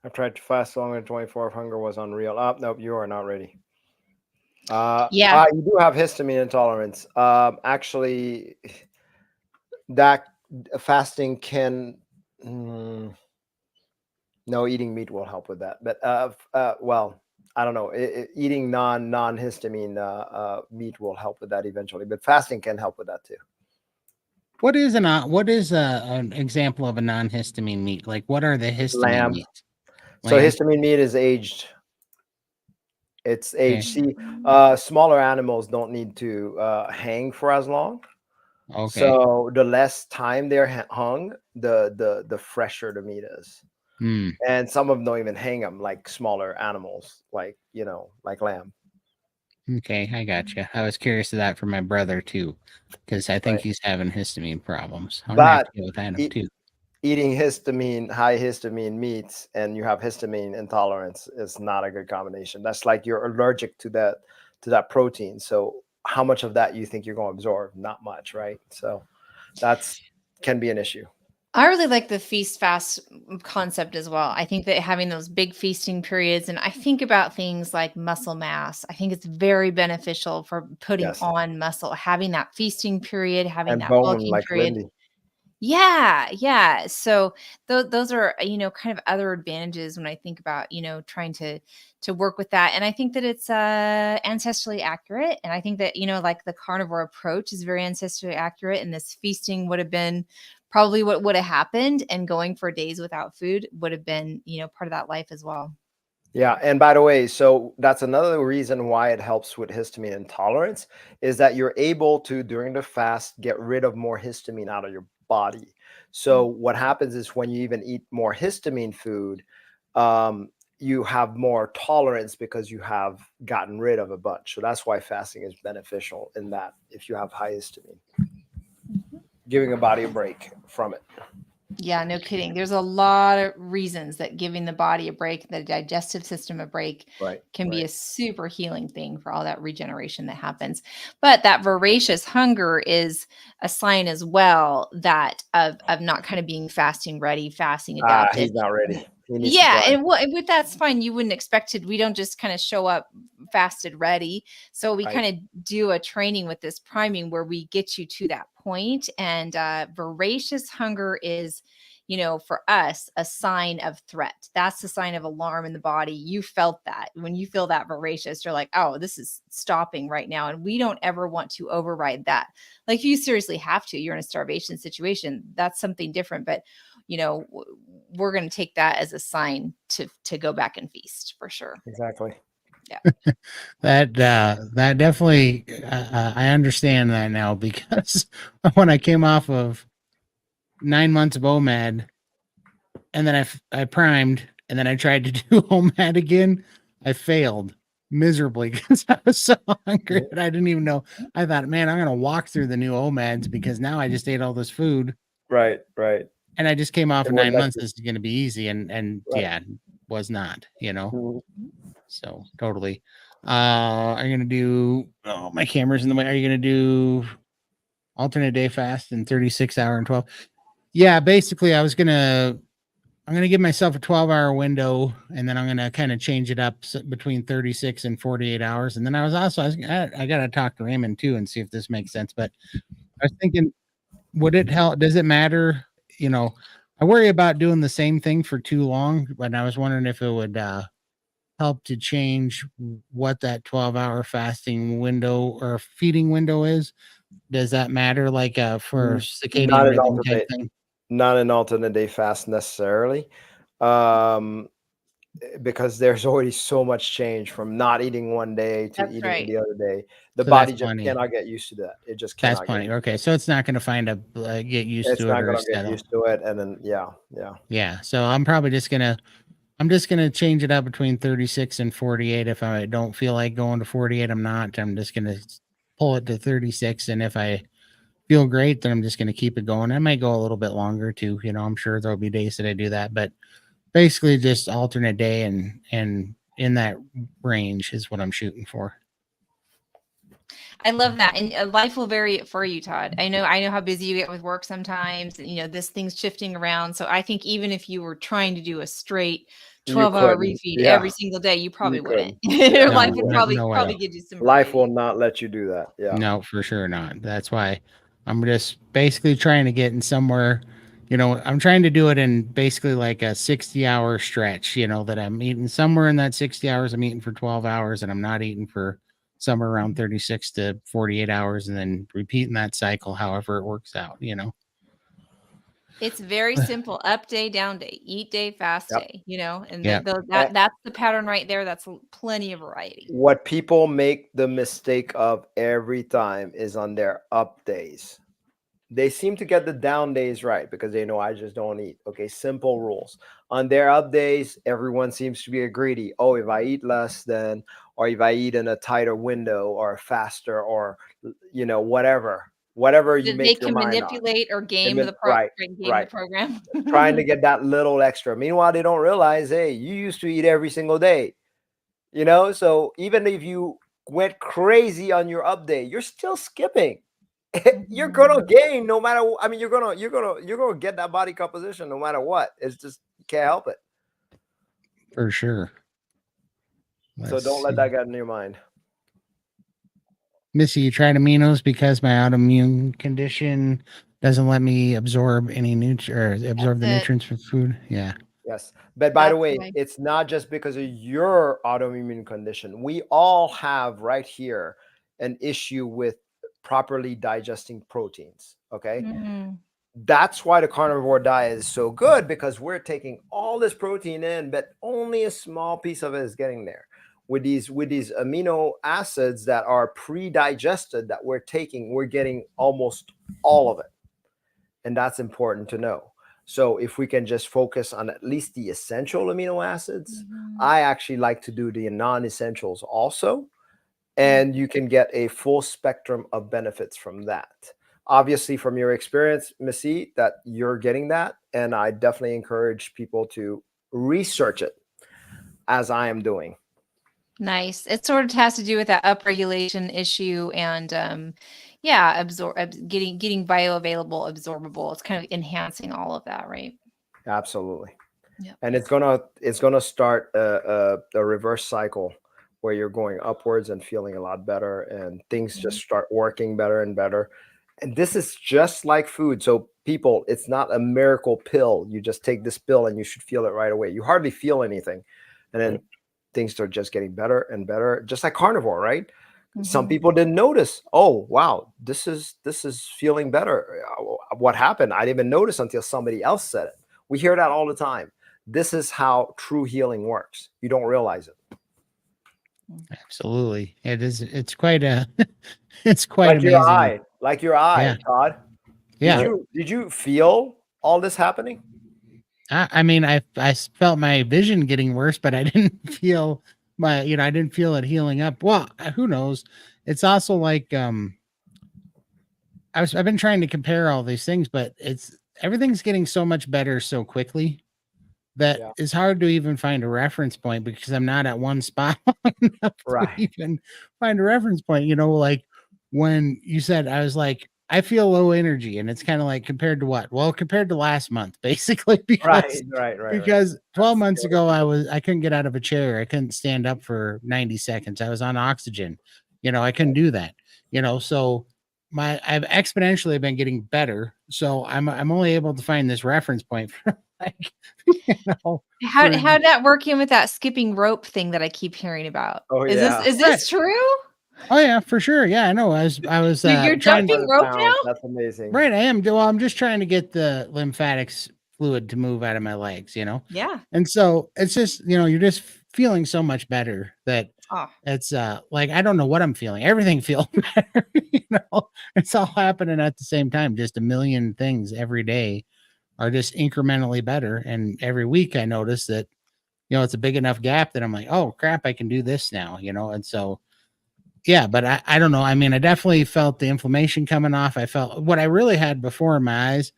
I tried to fast longer than 24 if hunger was unreal. Nope, you are not ready.
Yeah.
You do have histamine intolerance. Actually, that fasting can Mm, no, eating meat will help with that. But well, I don't know. Eating non-histamine meat will help with that eventually. But fasting can help with that too.
What is an example of a non-histamine meat? Like, what are the histamine
Lamb.
meats?
So
Lamb?
histamine meat is aged. It's
Okay.
aged. See, smaller animals don't need to hang for as long.
Okay.
So the less time they're hung, the fresher the meat is.
Hmm.
And some of them don't even hang them, like smaller animals, like like lamb.
Okay, I gotcha. I was curious of that for my brother too, because I think
Right.
he's having histamine problems. I'm gonna have
But
to go with that
e-
too.
eating high histamine meats, and you have histamine intolerance is not a good combination. That's like you're allergic to that protein. So how much of that you think you're going to absorb? Not much, right? So that's can be an issue.
I really like the feast fast concept as well. I think that having those big feasting periods, and I think about things like muscle mass. I think it's very beneficial for putting
Yes.
on muscle, having that feasting period, having
And
that
bone,
bulking
like
period.
Lindy.
Yeah, yeah. So those are kind of other advantages when I think about trying to work with that, and I think that it's ancestrally accurate, and I think that like the carnivore approach is very ancestrally accurate, and this feasting would have been probably what would have happened, and going for days without food would have been part of that life as well.
Yeah, and by the way, so that's another reason why it helps with histamine intolerance is that you're able to, during the fast, get rid of more histamine out of your body. So what happens is when you even eat more histamine food, you have more tolerance because you have gotten rid of a bunch. So that's why fasting is beneficial in that if you have high histamine, giving a body a break from it.
Yeah, no kidding. There's a lot of reasons that giving the body a break, the digestive system a break,
Right.
can be
Right.
a super healing thing for all that regeneration that happens. But that voracious hunger is a sign as well that of not kind of being fasting ready, fasting adapted.
He's not ready. He needs to
Yeah,
dry.
and with that's fine. You wouldn't expect it. We don't just kind of show up fasted ready. So we
Right.
kind of do a training with this priming where we get you to that point. And voracious hunger is, for us, a sign of threat. That's the sign of alarm in the body. You felt that. When you feel that voracious, you're like, oh, this is stopping right now. And we don't ever want to override that. Like if you seriously have to, you're in a starvation situation, that's something different. But we're going to take that as a sign to go back and feast for sure.
Exactly.
That definitely I understand that now, because when I came off of 9 months of OMAD, and then I primed, and then I tried to do OMAD again, I failed miserably because I was so hungry that I didn't even know. I thought, man, I'm gonna walk through the new OMADs because now I just ate all this food,
Right. Right.
and I just came off
It
of
wouldn't
9
let
months.
you.
This is gonna be easy, and
Right.
yeah, was not,
Mhm.
So totally. Are you gonna do? Oh, my camera's in the way. Are you gonna do alternate day fast in 36 hour and 12? Yeah, basically, I'm gonna give myself a 12-hour window, and then I'm gonna kind of change it up between 36 and 48 hours. And then I gotta talk to Raymond too and see if this makes sense. But I was thinking, would it help? Does it matter? I worry about doing the same thing for too long, but I was wondering if it would help to change what that 12-hour fasting window or feeding window is. Does that matter, like for
Not
circadian
an
rhythm type
alternate,
thing?
not an alternate day fast necessarily, um, because there's already so much change from not eating one day to
That's
eating
right.
the other day. The
So that's
body just
plenty.
cannot get used to that. It just
That's
cannot get.
plenty. Okay, so it's not going to get used
It's
to it
not
or
gonna get
settle.
used to it, and then yeah.
Yeah, so I'm just gonna change it up between 36 and 48. If I don't feel like going to 48, I'm not. I'm just gonna pull it to 36, and if I feel great, then I'm just gonna keep it going. I might go a little bit longer too. I'm sure there'll be days that I do that, but basically just alternate day and in that range is what I'm shooting for.
I love that. And life will vary for you, Todd. I know how busy you get with work sometimes, and this thing's shifting around. So I think even if you were trying to do a straight
You
12-hour
couldn't.
refeed every
Yeah,
single day, you probably
you
wouldn't.
couldn't.
Your
Yeah,
No,
life
you
would
wouldn't.
no way.
probably give you some
Life will
variety.
not let you do that. Yeah.
No, for sure not. That's why I'm just basically trying to get in somewhere I'm trying to do it in basically like a 60-hour stretch, that I'm eating somewhere in that 60 hours. I'm eating for 12 hours and I'm not eating for somewhere around 36 to 48 hours and then repeating that cycle, however it works out,
It's very simple. Up day, down day, eat day, fast
Yep.
day, and
Yep.
that's the pattern right there. That's plenty of variety.
What people make the mistake of every time is on their up days. They seem to get the down days right because they know I just don't eat. Okay, simple rules. On their up days, everyone seems to be greedy. Oh, if I eat less than, or if I eat in a tighter window or faster or, whatever you
They
make your
can
mind on.
manipulate or game the
Right.
program.
Trying to get that little extra. Meanwhile, they don't realize, hey, you used to eat every single day. So even if you went crazy on your up day, you're still skipping. You're gonna gain no matter. I mean, you're gonna get that body composition no matter what. It's just you can't help it.
For sure.
So don't let that get in your mind.
Missy, you tried aminos because my autoimmune condition doesn't let me absorb any absorb the nutrients from food. Yeah.
Yes. But by the
That's
way,
why.
it's not just because of your autoimmune condition. We all have right here an issue with properly digesting proteins. Okay.
Mhm.
That's why the carnivore diet is so good, because we're taking all this protein in, but only a small piece of it is getting there. With these amino acids that are pre-digested that we're taking, we're getting almost all of it. And that's important to know. So if we can just focus on at least the essential amino acids, I actually like to do the non-essentials also. And you can get a full spectrum of benefits from that. Obviously, from your experience, Missy, that you're getting that. And I definitely encourage people to research it as I am doing.
Nice. It sort of has to do with that upregulation issue and getting bioavailable, absorbable. It's kind of enhancing all of that, right?
Absolutely.
Yeah.
And it's gonna start a reverse cycle where you're going upwards and feeling a lot better, and things just start working better and better. And this is just like food. So people, it's not a miracle pill. You just take this pill and you should feel it right away. You hardly feel anything. And then things start just getting better and better, just like carnivore, right? Some people didn't notice. Oh, wow, this is feeling better. What happened? I didn't even notice until somebody else said it. We hear that all the time. This is how true healing works. You don't realize it.
Absolutely. It is. It's quite it's quite
like
amazing.
Like your eye,
Yeah.
Todd.
Yeah.
Did you feel all this happening?
I mean, I felt my vision getting worse, but I didn't feel I didn't feel it healing up. Well, who knows? It's also like I've been trying to compare all these things, but everything's getting so much better so quickly that it's hard to even find a reference point, because I'm not at one spot long enough to even find a reference point. Like when you said, I was like, I feel low energy, and it's kind of like, compared to what? Well, compared to last month, basically, because because 12 months ago I couldn't get out of a chair. I couldn't stand up for 90 seconds. I was on oxygen. I couldn't do that. So I've exponentially been getting better. So I'm only able to find this reference point for like,
how'd that work in with that skipping rope thing that I keep hearing about?
Oh,
is this true?
Oh yeah, for sure. Yeah, I know. I was
You're jumping rope now?
That's amazing.
Right, I am. Well, I'm just trying to get the lymphatics fluid to move out of my legs,
Yeah.
And so it's just, you're just feeling so much better that
Oh.
it's like, I don't know what I'm feeling. Everything feels better, It's all happening at the same time. Just a million things every day are just incrementally better. And every week I notice that, it's a big enough gap that I'm like, oh crap, I can do this now, And so, yeah, but I don't know. I mean, I definitely felt the inflammation coming off. I felt what I really had before in my eyes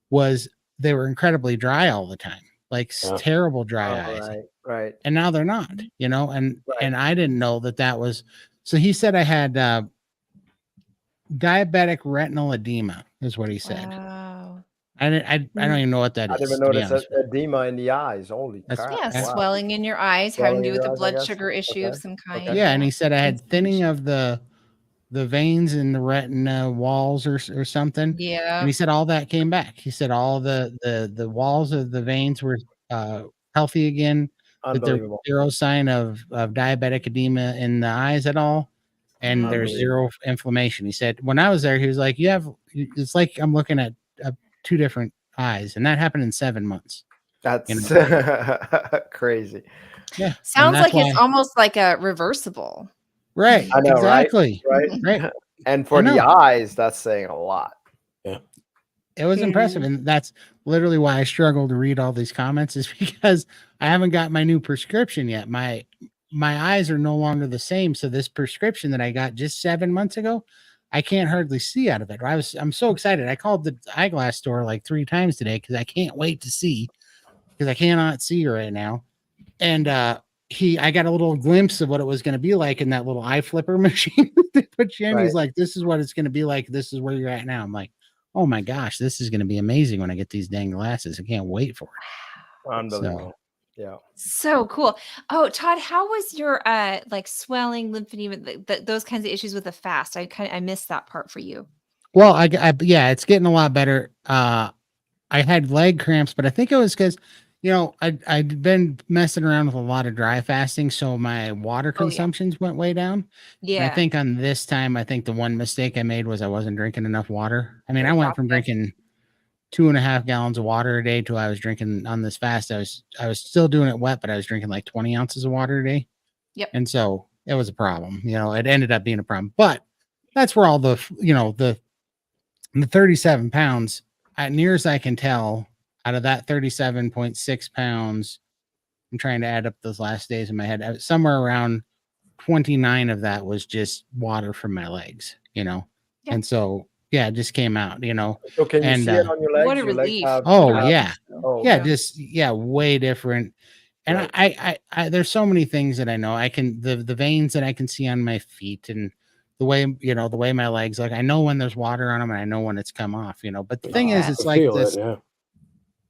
was they were incredibly dry all the time, like terrible dry eyes.
Right.
And now they're not, and I didn't know that was. So he said I had diabetic retinal edema is what he said.
Wow.
I don't even know what that is.
I didn't notice edema in the eyes. Holy crap.
Yeah, swelling in your eyes, having to do with a blood sugar issue of some kind.
Yeah, and he said I had thinning of the the veins in the retina walls or something.
Yeah.
And he said all that came back. He said all the walls of the veins were healthy again, that there was
Unbelievable.
zero sign of diabetic edema in the eyes at all, and there's
Unbelievable.
zero inflammation. He said when I was there, he was like, it's like I'm looking at two different eyes, and that happened in 7 months.
That's crazy.
Yeah, and
Sounds
that's
like it's
why.
almost like a reversible.
Right,
I know,
exactly.
right?
Right.
And for the eyes, that's saying a lot.
It was impressive, and that's literally why I struggle to read all these comments, is because I haven't got my new prescription yet. My eyes are no longer the same, so this prescription that I got just 7 months ago, I can't hardly see out of it. I'm so excited. I called the eyeglass store like 3 times today because I can't wait to see, because I cannot see right now. And I got a little glimpse of what it was going to be like in that little eye flipper machine they put you in.
Right.
He's like, "This is what it's going to be like. This is where you're at now." I'm like, "Oh my gosh, this is going to be amazing when I get these dang glasses. I can't wait for it."
Unbelievable. Yeah.
So cool. Oh, Todd, how was your like swelling, lymphedema, those kinds of issues with the fast? I missed that part for you.
Well, yeah, it's getting a lot better. I had leg cramps, but I think it was because, I'd been messing around with a lot of dry fasting, so my water
Oh, yeah.
consumptions went way down. And I
Yeah.
think on this time, the one mistake I made was I wasn't drinking enough water. I mean, I went from
Gotcha.
drinking 2.5 gallons of water a day to I was drinking on this fast. I was still doing it wet, but I was drinking like 20 ounces of water a day.
Yep.
And so it was a problem. It ended up being a problem. But that's where all the 37 pounds, near as I can tell, out of that 37.6 pounds, I'm trying to add up those last days in my head. Somewhere around 29 of that was just water from my legs,
Yeah.
And so, yeah, it just came out,
So can you
and
see it on your legs?
What a
Your legs
relief.
have-
oh
What a relief,
yeah,
though.
Oh,
yeah,
okay.
just way different. And
Right.
I there's so many things that I know. I can the veins that I can see on my feet, and the way the way my legs look. I know when there's water on them, and I know when it's come off. But the thing is,
Yeah.
it's
I
like
feel
this.
it, yeah.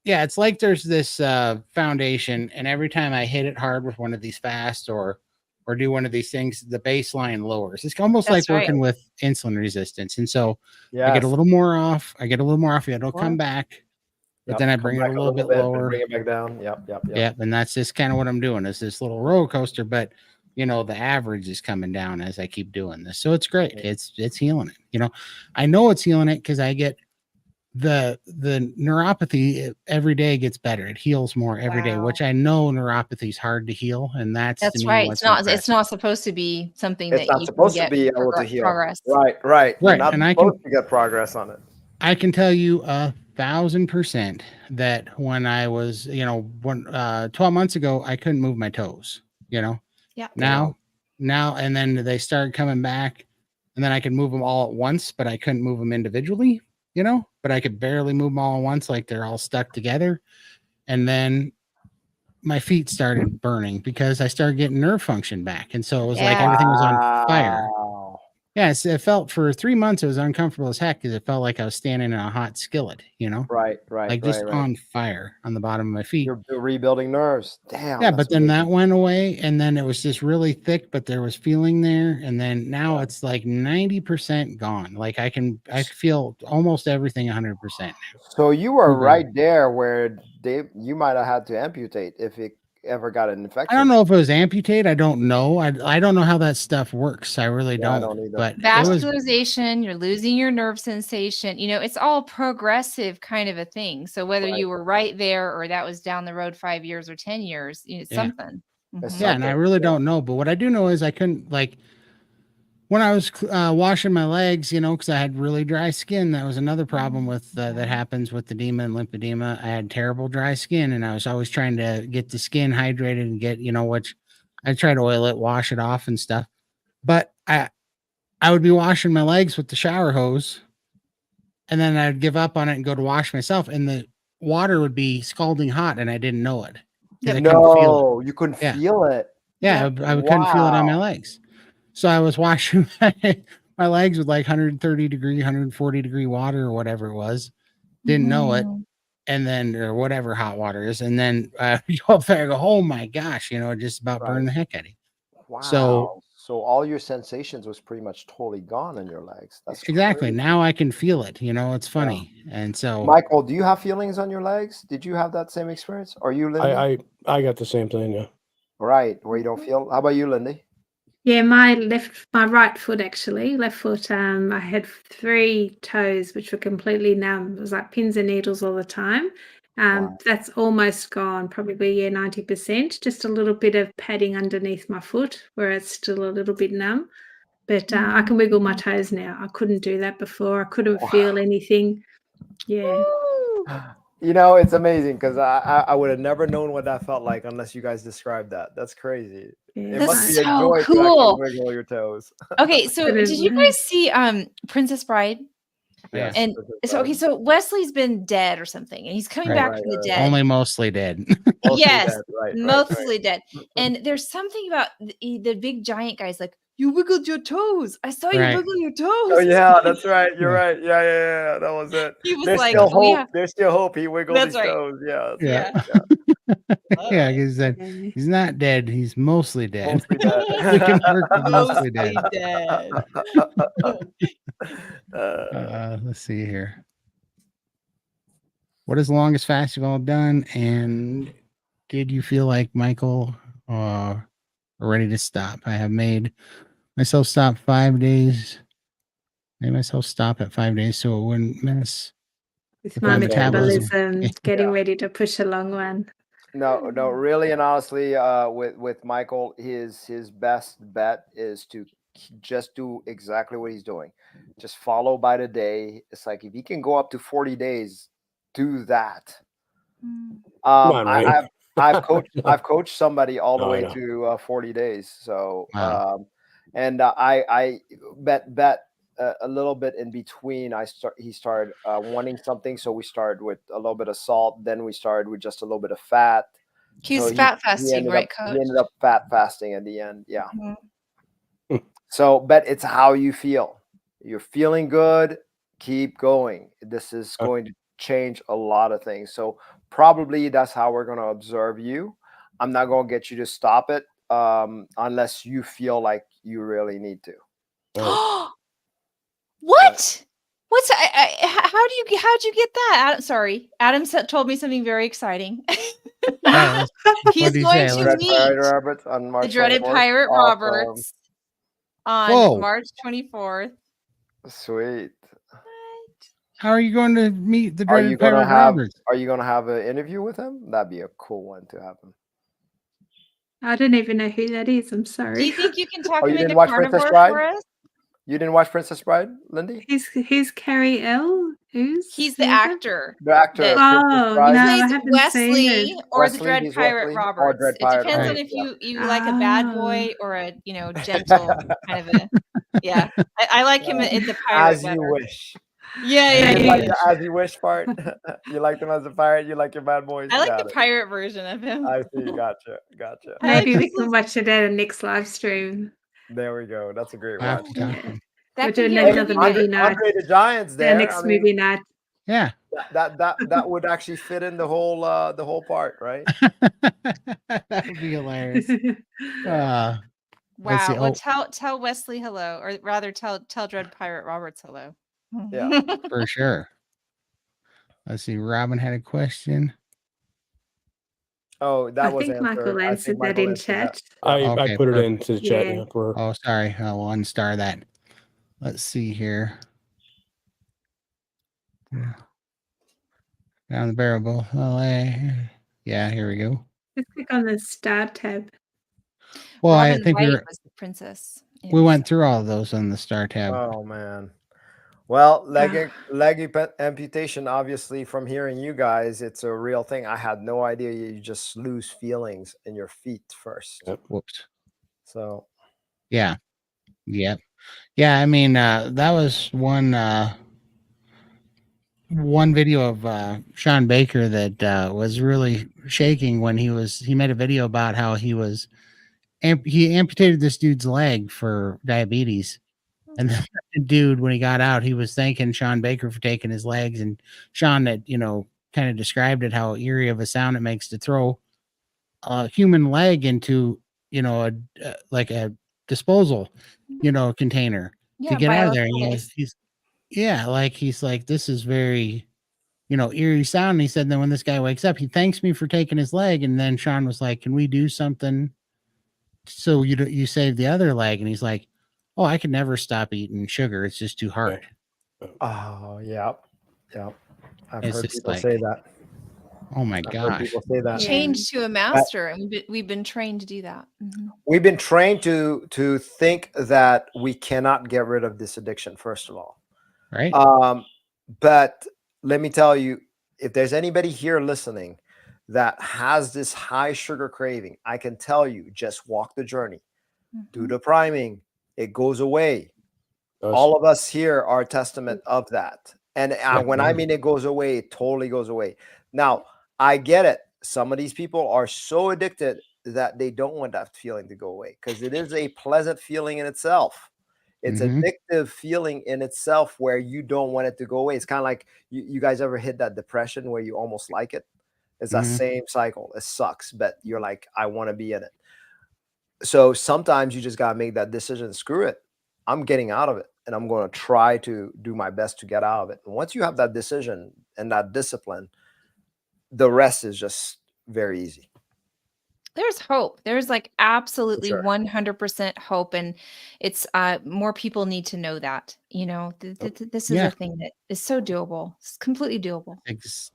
Yeah, it's like there's this foundation, and every time I hit it hard with one of these fast or do one of these things, the baseline lowers. It's almost like
That's right.
working with insulin resistance. And so I
Yes.
get a little more off. It'll come back, but
Yep.
then I
Come
bring it
back
a little bit
then
lower.
bring it back down. Yep.
Yeah, and that's just kind of what I'm doing. Is this little roller coaster, but the average is coming down as I keep doing this. So it's great.
Yeah.
It's healing it. I know it's healing it because I get the neuropathy every day gets better. It heals more every day,
Wow.
which I know neuropathy is hard to heal, and that's to
That's
me
right.
what's
It's
impressive.
not supposed to be something
It's
that
not
you can
supposed to
get
be able to heal.
progress.
Right. You're
Right,
not
and I
supposed to get progress on it.
I can tell you 1,000% that when I was 12 months ago, I couldn't move my toes.
Yeah.
Now, and then they started coming back, and then I could move them all at once, but I couldn't move them individually. But I could barely move them all at once, like they're all stuck together. And then my feet started burning because I started getting nerve function back. And so it was like
Yeah.
everything was on fire.
Wow.
Yes, it felt for 3 months, it was uncomfortable as heck because it felt like I was standing in a hot skillet,
Right.
like just on fire on the bottom of my feet.
You're rebuilding nerves. Damn.
Yeah,
that's
but then
amazing.
that went away, and then it was just really thick, but there was feeling there, and then now it's like 90% gone. Like I feel almost everything 100% now.
So you were
You're
right there where you might have had to amputate if it ever got an infection.
I don't know if it was amputate. I don't know. I don't know how that stuff works. I really
Yeah, I
don't.
don't either.
But it was
Vascularization, you're losing your nerve sensation. It's all progressive kind of a thing. So whether
Right.
you were right there or that was down the road 5 years or 10 years, it's
Yeah.
something.
It's
Mhm.
yeah, and I
something,
really
yeah.
don't know. But what I do know is I couldn't when I was washing my legs, because I had really dry skin. That was another problem with that happens with edema and lymphedema. I had terrible dry skin, and I was always trying to get the skin hydrated and get, which I tried to oil it, wash it off and stuff. But I would be washing my legs with the shower hose, and then I'd give up on it and go to wash myself, and the water would be scalding hot, and I didn't know it because I couldn't feel it.
No, you couldn't
Yeah.
feel it.
Yeah, I couldn't feel it on my legs. So I was washing my legs with like 130 degree, 140 degree water or whatever it was. Didn't know it.
Mhm.
And then, or whatever hot water is. And then you go up there and go, oh my gosh, it just about burned the heck out of you.
Wow.
So
So all your sensations was pretty much totally gone in your legs. That's
Exactly.
crazy.
Now I can feel it. It's funny. And so
Michael, do you have feelings on your legs? Did you have that same experience? Or you, Lindy?
I got the same thing. Yeah.
Right, where you don't feel. How about you, Lindy?
Yeah, my right foot actually, left foot. I had 3 toes which were completely numb. It was like pins and needles all the time.
Wow.
That's almost gone, probably 90%. Just a little bit of padding underneath my foot where it's still a little bit numb. But I can wiggle my toes now. I couldn't do that before. I couldn't feel anything. Yeah.
It's amazing because I would have never known what that felt like unless you guys described that. That's crazy.
Yeah,
It must
That's
be a
so
joy to actually
cool.
wiggle your toes.
Okay, so did you guys see Princess Bride?
Yeah.
And so Wesley's been dead or something, and he's coming
Right.
back from the dead.
only mostly dead.
Mostly
Yes,
dead, right,
mostly dead. And there's something about the big giant guy's like, you wiggled your toes. I saw you
Right.
wiggle your toes.
Oh yeah, that's right. You're
Yeah.
right. Yeah. That was it.
He was
There's
like,
still
we
hope.
have-
There's still hope. He wiggled
That's
his
right.
toes. Yeah.
Yeah.
Love
Yeah,
it.
because
Yeah.
he's not dead. He's mostly dead.
Mostly dead.
We convert to mostly
Mostly
dead.
dead.
Let's see here. What is the longest fast you've all done? And did you feel like Michael are ready to stop? I have made myself stop 5 days. Made myself stop at 5 days so it wouldn't miss.
With my
metabolism.
metabolism getting ready to push a long one.
No, really and honestly, with Michael, his best bet is to just do exactly what he's doing. Just follow by the day. It's like if he can go up to 40 days, do that.
on, right?
I've coached somebody all the
No, I
way
know.
to 40 days. So
Wow.
and I bet a little bit in between. He started wanting something, so we started with a little bit of salt. Then we started with just a little bit of fat.
He's
So
fat fasting,
ended
right,
up,
Coach?
He ended up fat fasting at the end. Yeah.
Mhm.
So, but it's how you feel. You're feeling good. Keep going. This is going to change a lot of things. So probably that's how we're going to observe you. I'm not going to get you to stop it unless you feel like you really need to.
What? What's how'd you get that? Sorry, Adam told me something very exciting.
Oh,
He's
what'd he
going
say?
to
Dread
meet
Pirate Roberts on March
the dreaded
24th.
pirate
Awesome.
Roberts on
Whoa.
March 24th.
Sweet.
How are you going to meet the
Are you
dreaded
gonna
Pirate
have?
Roberts?
Are you gonna have an interview with him? That'd be a cool one to happen.
I don't even know who that is. I'm
Do
sorry.
you think you can talk
Oh,
him
you didn't
into
watch Princess
carnivore
Bride?
for us?
You didn't watch Princess Bride, Lindy?
Who's Carrie L?
He's the
Who's that?
actor.
The actor.
that-
of Princess
Oh,
Bride?
no,
He
I
plays
haven't seen
Wesley
it.
or the
Wesley,
Dread
he's
Pirate
Wesley, or
Roberts.
Dread
It
Pirate
depends on
Roberts,
if you like a bad boy or a gentle kind of a. Yeah, I like him in the pirate
As you
better.
wish.
Yeah.
You like the as you wish part. You like him as a pirate. You like your bad boys.
I like
Got
the
it.
pirate version of him.
I see. Gotcha.
I like
Maybe we
this
can watch it at a next live stream.
There we go. That's a great
I have
watch.
to talk to
Yeah.
him.
that
We're
can
doing
get
another
really
movie
nice.
night.
Andre the Giant's
Our
there.
next
I mean,
movie night.
Yeah.
that would actually fit in the whole part, right?
That would be hilarious.
Yeah.
Let's see.
Wow. Well, tell Wesley hello, or rather tell Dread Pirate Roberts hello.
Yeah.
For sure. Let's see. Robin had a question.
Oh, that
I
was
think
answered.
Michael
I
answered
think
that
Michael
in
answered
chat.
that.
I
Okay,
put it
perfect.
into the chat.
Yeah.
Yeah, for
Oh, sorry. I'll unstar that. Let's see here. Yeah. Down the variable. Yeah, here we go.
Just click on the start tab.
Well, I
Robin
think
White was the princess.
we went through all of those on the star tab.
Oh man. Well,
Ah.
leg amputation, obviously, from hearing you guys, it's a real thing. I had no idea you just lose feelings in your feet first.
Yep.
Whoops.
So
Yeah. Yep. Yeah. I mean, that was one video of Sean Baker that was really shaking when he made a video about how he amputated this dude's leg for diabetes. And the dude, when he got out, he was thanking Sean Baker for taking his legs. And Sean had, kind of described it, how eerie of a sound it makes to throw a human leg into, like a disposal, container to
Yeah,
get out of there.
bioactivities.
He's like, this is very, eerie sound. And he said, then when this guy wakes up, he thanks me for taking his leg. And then Sean was like, can we do something so you save the other leg? And he's like, oh, I could never stop eating sugar. It's just too hard.
Oh, yeah. I've
It's
heard
just
people
like,
say that.
Oh my
I've heard
gosh.
people say that.
Yeah.
Change to a master, and we've been trained to do that.
We've been trained to think that we cannot get rid of this addiction, first of all.
Right.
But let me tell you, if there's anybody here listening that has this high sugar craving, I can tell you, just walk the journey, do the priming, it goes away. All of us here are a testament of that. And when I mean it goes away, it totally goes away. Now, I get it. Some of these people are so addicted that they don't want that feeling to go away, because it is a pleasant feeling in itself. It's addictive feeling in itself where you don't want it to go away. It's kind of like you guys ever hit that depression where you almost like it? It's that same cycle. It sucks, but you're like, I want to be in it. So sometimes you just got to make that decision. Screw it. I'm getting out of it, and I'm going to try to do my best to get out of it. And once you have that decision and that discipline, the rest is just very easy.
There's hope. There's like absolutely
Sure.
100% hope, and it's more people need to know that. This is a thing that is so doable. It's completely doable.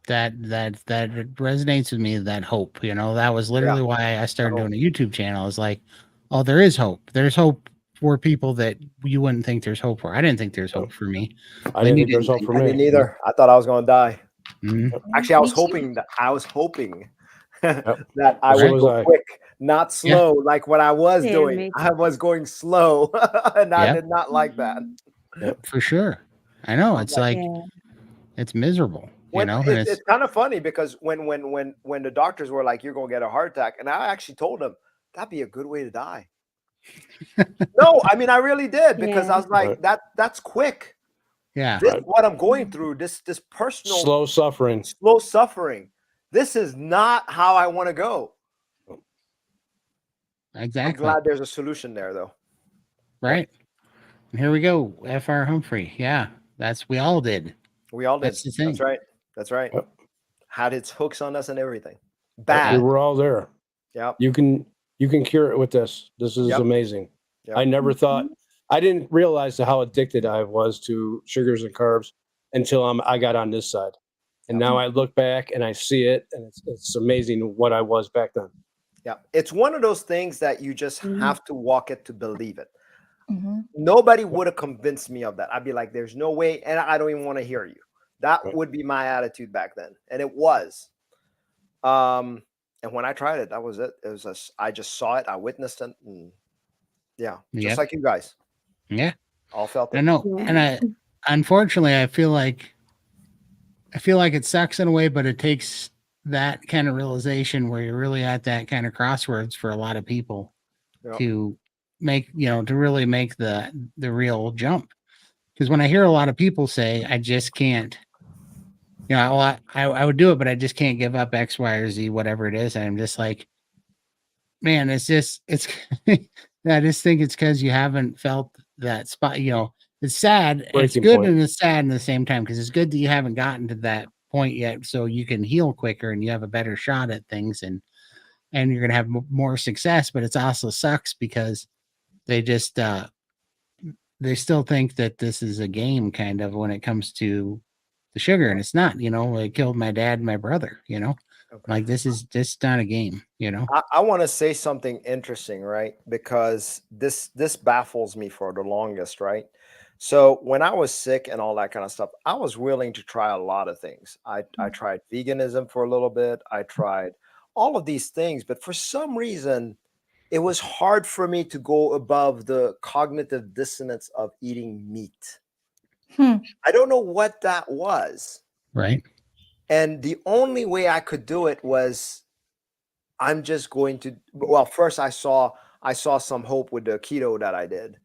That resonates with me. That hope, that was literally why I started doing a YouTube channel. It's like, oh, there is hope. There's hope for people that you wouldn't think there's hope for. I didn't think there's hope for me.
I didn't think there's hope for me.
I didn't either. I thought I was going to die. Actually, I was
Me too.
hoping that I would go quick, not slow, like what I was doing. I was going slow, and I did not like that.
For sure. I know. It's like it's miserable.
It's kind of funny because when the doctors were like, "You're going to get a heart attack," and I actually told them that'd be a good way to die. No, I mean I really did, because I was like, that's quick.
Yeah.
This is what I'm going through. This personal
slow suffering.
This is not how I want to go.
Exactly.
I'm glad there's a solution there, though.
Right. And here we go. F.R. Humphrey. Yeah. We all did.
We all did.
That's the thing.
That's right.
Yep.
Had its hooks on us and everything. Bad.
We were all there.
Yep.
You can cure it with this. This is amazing. Yep. I never thought, I didn't realize how addicted I was to sugars and carbs until I got on this side. And now I look back and I see it, and it's amazing what I was back then.
Yeah. It's one of those things that you just have to walk it to believe it. Nobody would have convinced me of that. I'd be like, there's no way, and I don't even want to hear you. That would be my attitude back then. And it was. And when I tried it, that was it. It was I just saw it, I witnessed it, and just like you guys.
Yeah.
All felt it.
I know. And unfortunately, I feel like it sucks in a way, but it takes that kind of realization where you're really at that kind of crossroads for a lot of people to make, to really make the real jump. Because when I hear a lot of people say, I just can't, I would do it, but I just can't give up X, Y, or Z, whatever it is. And I'm just like, man, I just think it's because you haven't felt that spot, It's sad. It's good and it's sad at the same time, because it's good that you haven't gotten to that point yet, so you can heal quicker and you have a better shot at things, and you're gonna have more success. But it also sucks because they just they still think that this is a game, kind of, when it comes to the sugar, and it's not. It killed my dad and my brother. Like this is just not a game.
I want to say something interesting, right? Because this baffles me for the longest, right? So when I was sick and all that kind of stuff, I was willing to try a lot of things. I tried veganism for a little bit. I tried all of these things, but for some reason, it was hard for me to go above the cognitive dissonance of eating meat. I don't know what that was.
Right.
And the only way I could do it was I'm just going to, well, first I saw some hope with the keto that I did.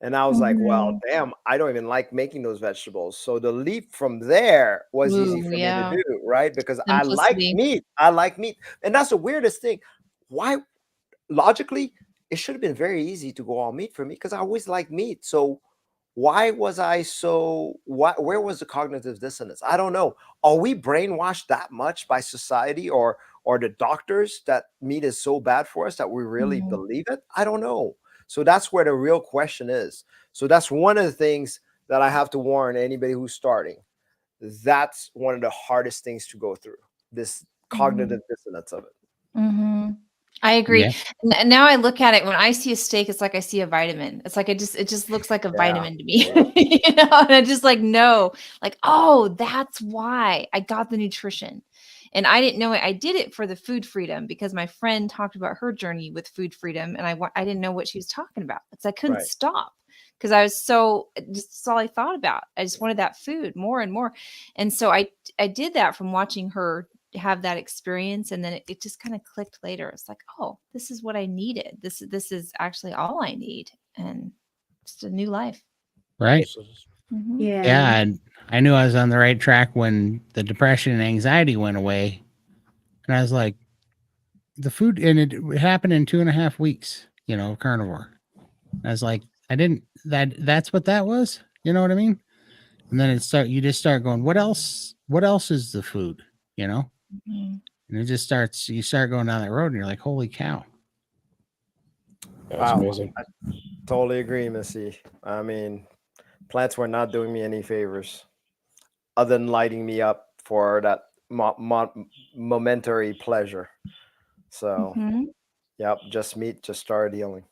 And I was like, well, damn, I don't even like making those vegetables. So the leap from there was easy for me to do, right? Because I like meat. And that's the weirdest thing. Why, logically, it should have been very easy to go all meat for me because I always like meat. So why was I so where was the cognitive dissonance? I don't know. Are we brainwashed that much by society or the doctors that meat is so bad for us that we really
Mhm.
believe it? I don't know. So that's where the real question is. So that's one of the things that I have to warn anybody who's starting. That's one of the hardest things to go through, this cognitive dissonance of it.
Mhm. I agree.
Yeah.
And now I look at it, when I see a steak, it's like I see a vitamin. It's like it just looks like a
Yeah.
vitamin to me. You know, and I just like know, like, oh, that's why I got the nutrition. And I didn't know it. I did it for the food freedom because my friend talked about her journey with food freedom, and I didn't know what she was talking about. It's I couldn't
Right.
stop because I was so just all I thought about. I just wanted that food more and more, and so I did that from watching her have that experience, and then it just kind of clicked later. It's like, oh, this is what I needed. This is actually all I need, and just a new life.
Right.
Mhm.
Yeah. And I knew I was on the right track when the depression and anxiety went away. And I was like, the food, and it happened in 2.5 weeks, carnivore. I was like, that's what that was. You know what I mean? And then you just start going, what else is the food,
Mhm.
and you start going down that road and you're like, holy cow.
That's
Wow.
amazing.
I totally agree, Missy. I mean, plants were not doing me any favors other than lighting me up for that momentary pleasure. So,
Mhm.
yep, just meat just started healing.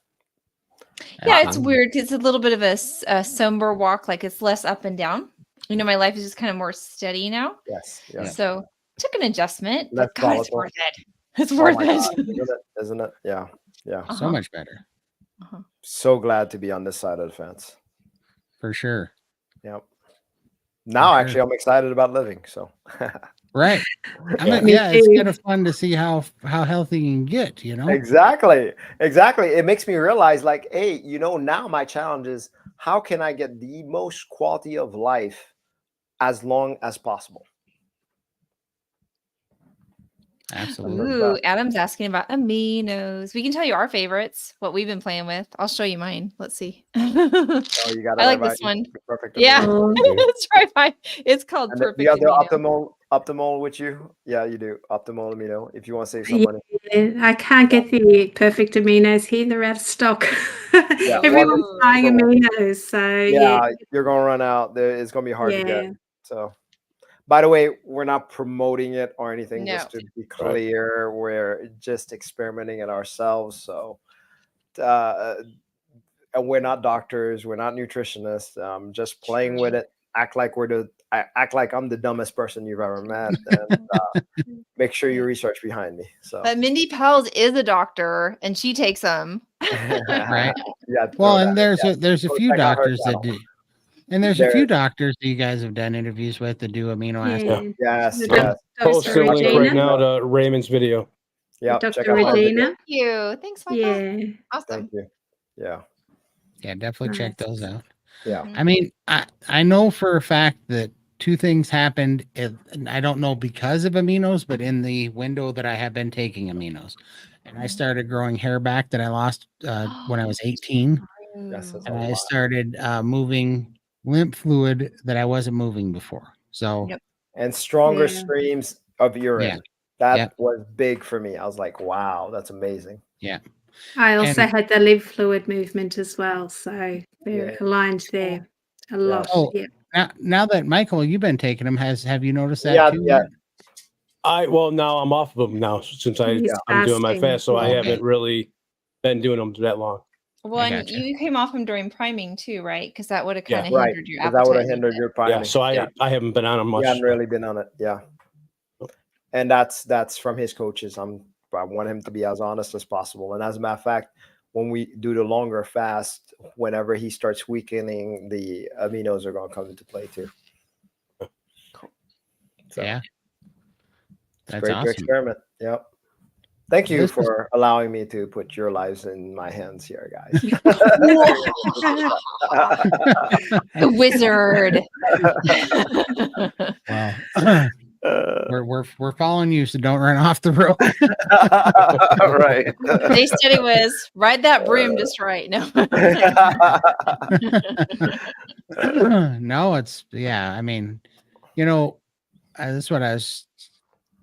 Yeah, it's
Um,
weird. It's a little bit of a somber walk, like it's less up and down. My life is just kind of more steady now.
Yes,
Yeah.
yes.
So took an adjustment,
Less
but God, it's
volatile.
worth it. It's
Oh
worth
my
it.
God, isn't it? Yeah, yeah.
so much better,
Uh-huh.
So glad to be on this side of the fence.
for sure.
Yep. Now,
sure.
actually, I'm excited about living. So,
Right.
Me
It's
too.
kind of fun to see how healthy you can get,
exactly. It makes me realize, like, hey, now my challenge is how can I get the most quality of life as long as possible?
Absolutely.
Ooh, Adam's asking about aminos. We can tell you our favorites, what we've been playing with. I'll show you mine. Let's see.
Oh, you got it
I
right
like this
by
one.
the perfect
Yeah,
amino.
Oh,
it's right by. It's called
And
Perfect
the other
Amino.
optimal with you? Yeah, you do. Optimal amino if you want to save some money.
yeah. I can't get the perfect aminos here. They're out of stock.
Yeah,
Everyone's
Ooh.
buying aminos. So,
yeah, you're gonna run out. It's gonna be hard to get.
yeah.
So, by the way, we're not promoting it or anything.
No.
Just to be clear, we're just experimenting it ourselves. So, and we're not doctors. We're not nutritionists. Just playing with it. Act like act like I'm the dumbest person you've ever met, and make sure you research behind me. So,
But Mindy Pels is a doctor, and she takes them.
Right.
yeah.
Well,
throw
and
that.
there's a
Go
few
check out her
doctors that
channel.
do, and there's a
There-
few doctors that you guys have done interviews with that do amino acids.
Yeah.
Yes,
The
yes.
Post
Dr.
the link right
Regina.
now to Raymond's video.
Yep. Check
Dr.
out her video.
Regina.
Thank you. Thanks, Michael.
Yeah.
Awesome.
Thank you. Yeah.
Yeah, definitely check
Nice.
those out.
Yeah.
Mhm.
I mean, I know for a fact that two things happened. And I don't know because of aminos, but in the window that I have been taking aminos, and I started growing hair back that I lost when I was 18,
Yes, that's
and
a
I
lot.
started moving lymph fluid that I wasn't moving before. So
Yep.
And stronger
Yeah.
streams of urine.
Yeah.
That
Yep.
was big for me. I was like, wow, that's amazing.
yeah,
I also
And-
had the lymph fluid movement as well. So they're
Yeah.
aligned there a lot.
Oh,
Yeah.
now that Michael, you've been taking them, have you noticed that
Yeah,
too?
yeah.
Now I'm off of them now since
He's
I'm doing my
fasting.
fast, so I
Okay.
haven't really been doing them that long.
Well,
I
and
gotcha.
you came off them during priming too, right? Because that would have
Yeah.
kind of
Right.
hindered your
'Cause
appetite.
that would
a
have
little
hindered
bit.
your priming.
Yeah, so I haven't been on them much.
You haven't really been on it. Yeah. And that's from his coaches. I want him to be as honest as possible. And as a matter of fact, when we do the longer fast, whenever he starts weakening, the aminos are going to come into play too. So
Yeah,
it's
that's
great to
awesome.
experiment. Yep. Thank you
This was-
for allowing me to put your lives in my hands here, guys.
The wizard.
Wow. we're following you, so don't run off the road.
Right.
Stay steady, Wiz. Ride that broom just right. No.
No, it's yeah. I mean, that's what I was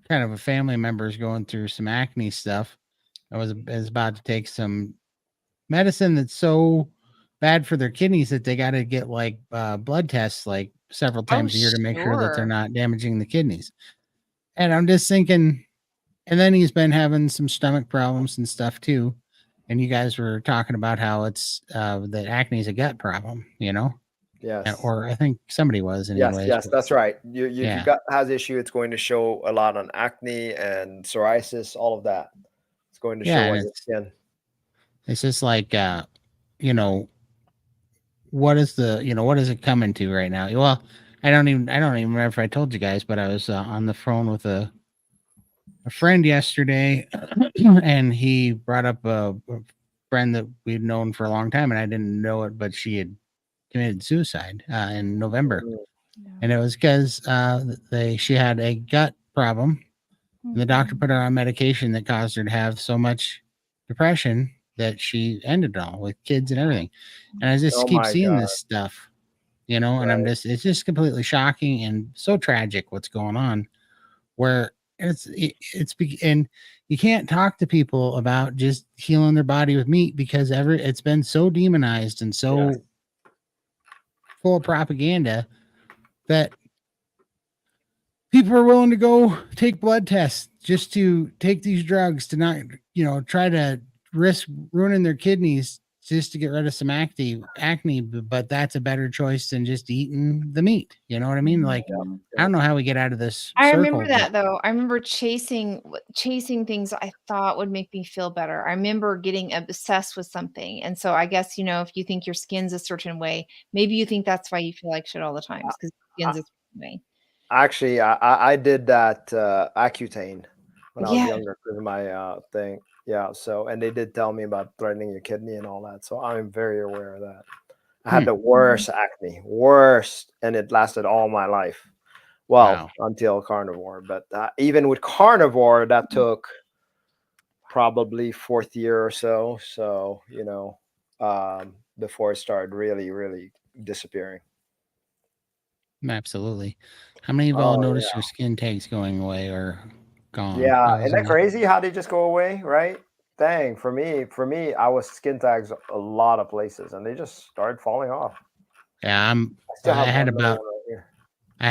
kind of a family member is going through some acne stuff. I was about to take some medicine that's so bad for their kidneys that they got to get like blood tests like several times a year to make sure that they're
sure.
not damaging the kidneys. And I'm just thinking, and then he's been having some stomach problems and stuff too. And you guys were talking about how it's that acne is a gut problem,
Yes.
or I think somebody was
Yes,
anyways.
yes, that's right. If
Yeah.
your gut has issue, it's going to show a lot on acne and psoriasis, all of that. It's going to
Yeah,
show
and
on your skin.
It's just like what is it coming to right now? Well, I don't even remember if I told you guys, but I was on the phone with a friend yesterday, and he brought up a friend that we'd known for a long time, and I didn't know it, but she had committed suicide in November, and it was because she had a gut problem, and the doctor put her on medication that caused her to have so much depression that she ended it all with kids and everything. And I just
Oh
keep
my
seeing
God.
this stuff, and it's just completely shocking and so tragic what's going on, where and you can't talk to people about just healing their body with meat because it's been so demonized and so full of propaganda that people are willing to go take blood tests just to take these drugs to not, try to risk ruining their kidneys just to get rid of some acne. But that's a better choice than just eating the meat. You know what I mean? Like, I don't know how we get out of this
I
circle.
remember that though. I remember chasing things I thought would make me feel better. I remember getting obsessed with something. And so I guess, if you think your skin's a certain way, maybe you think that's why you feel like shit all the time because your skin's a certain way.
Actually, I did that Accutane when I was
Yeah.
younger because of my thing. Yeah. So, and they did tell me about threatening your kidney and all that. So I'm very aware of that. I had the worst acne, and it lasted all my life. Well, until carnivore. But even with carnivore, that took probably fourth year or so. So, before it started really, really disappearing.
Absolutely. How many of y'all noticed your skin tags going away or gone?
Yeah, isn't that crazy how they just go away, right? Dang, for me, I was skin tags a lot of places, and they just started falling off.
Yeah, I had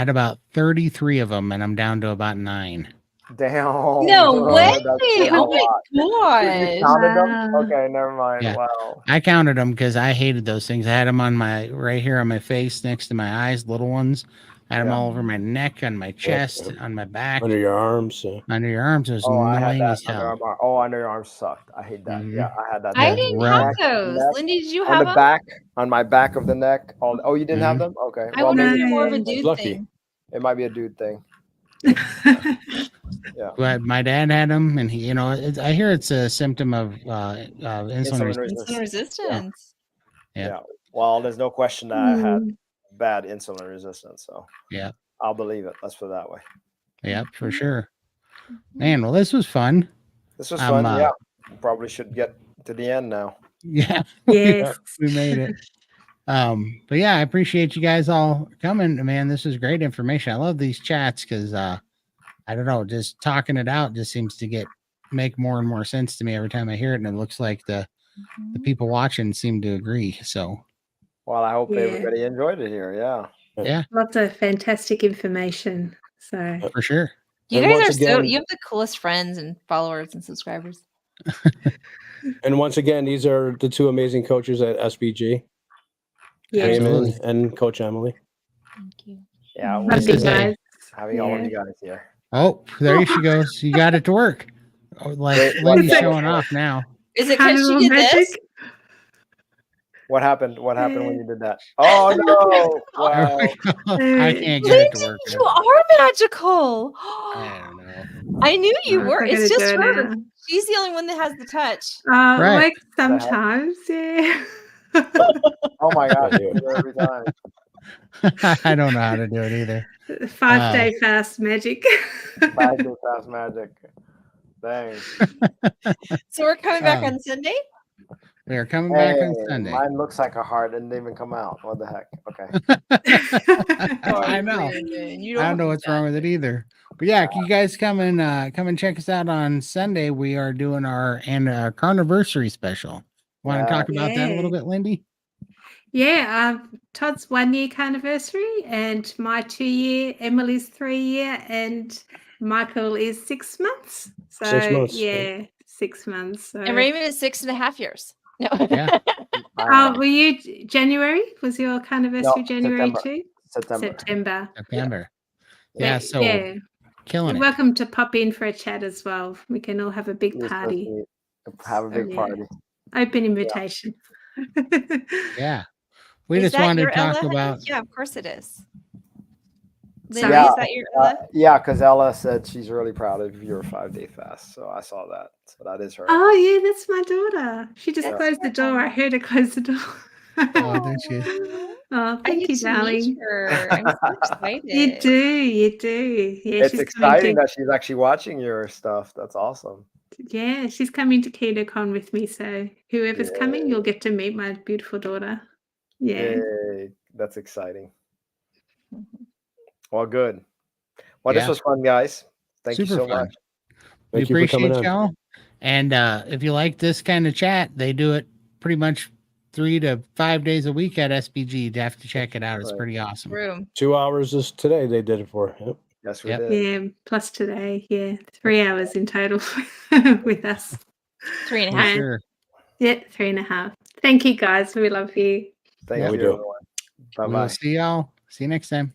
about 33 of them, and I'm down to about 9.
Damn.
No way.
Oh
my
You
gosh.
counted them? Okay, never mind.
Yeah.
Wow.
I counted them because I hated those things. I had them on right here on my face, next to my eyes, little ones. I had them all over my neck, on my chest, on my back,
under your arms.
under your arms. It was
I had
annoying
that
as hell.
under your arm sucked. I hate that. Yeah, I had that.
I
Yeah,
didn't
rub.
have those. Lindy, did you
On
have
the
them?
back, on my back of the neck. Oh, you didn't have them? Okay.
I
Well,
wonder if
maybe
it's more of a
Nice.
dude
Lucky.
thing.
it might be a dude thing. Yeah.
But my dad had them, and he, I hear it's a symptom of insulin resistance.
Insulin resistance.
Yeah.
Well, there's no question that I had bad insulin resistance, so
Yeah.
I'll believe it. Let's put it that way.
Yep, for sure. Man, well, this was fun.
This was fun. Yeah. Probably should get to the end now.
Yeah.
Yes.
We made it. But yeah, I appreciate you guys all coming. Man, this is great information. I love these chats because I don't know, just talking it out just seems to make more and more sense to me every time I hear it. And it looks like the people watching seem to agree. So
well, I hope everybody enjoyed it here. Yeah.
Yeah.
Lots of fantastic information. So
For sure.
You
And
guys
once
are
again-
you have the coolest friends and followers and subscribers.
And once again, these are the two amazing coaches at SBG,
yeah.
Absolutely.
Raymond and Coach Emily.
Thank you.
Yeah.
Love
This
you
is
guys.
having all of you guys here.
Oh, there she goes. You got it to work. Oh, like Lindy's showing off now.
Is it because
Carnival
she did
magic?
this?
What happened? What happened when you did that? Oh no! Wow.
I can't get it to
Lindy,
work.
you are magical.
I don't know.
I knew you
Oh,
were.
I gotta
It's just
do it
her.
now.
She's the only one that has the touch.
Right.
Like sometimes, yeah.
Oh my gosh!
Yeah.
Every time.
I don't know how to do it either.
5-day fast magic.
5-day fast magic. Dang.
So we're coming back
Um,
on Sunday?
We are coming back on
Hey,
Sunday.
mine looks like a heart and didn't even come out. What the heck? Okay.
I know.
You
I don't know what's wrong with it either. But yeah, you guys come and check us out on Sunday. We are doing our Carniversary special. Want to
Yeah.
talk about that a little bit, Lindy?
Yeah, Todd's 1-year anniversary and my 2-year, Emily's 3-year, and Michael is 6 months. So
6 months.
yeah, 6 months. So
And Raymond is 6.5 years. No.
Yeah.
were you January? Was your anniversary
No,
January
September.
too? September.
September. Yeah,
But,
so
yeah,
killing
you're
it.
welcome to pop in for a chat as well. We can all have a big
You're supposed
party.
to have a big
yeah.
party.
Open invitation.
Yeah. We
Is
just
that
wanted
your
to talk
Ella, honey?
about
Yeah, of course it is.
Sorry?
Lindy, is that your Ella?
Yeah, because Ella said she's really proud of your 5-day fast. So I saw that. So that is her.
Oh yeah, that's my daughter. She just
Yeah.
closed the door. I heard her close the door.
Oh, did she?
Oh,
I
thank
get
you,
to meet
darling.
her. I'm so excited.
You do, you do. Yeah,
It's
she's
exciting
coming to,
that she's actually watching your stuff. That's awesome.
yeah, she's coming to KetoCon with me. So whoever's coming, you'll get to meet my beautiful daughter. Yeah.
Yay. That's exciting. Well, good. Well,
Yeah.
this was fun, guys. Thank you
Super
so
fun.
much.
We
Thank you for coming
appreciate
on.
y'all. And if you like this kind of chat, they do it pretty much 3 to 5 days a week at SBG. You'd have to check it out. It's
Right.
pretty awesome.
Room.
2 hours is today they did it for. Yep.
Yes, we
Yep.
did.
Yeah. Plus today. Yeah. 3 hours in total with us.
3.5.
For
And-
sure.
Yeah, 3.5. Thank you guys. We love you.
Thank
Yeah,
you,
we do.
everyone. Bye
We'll
bye.
see y'all. See you next time.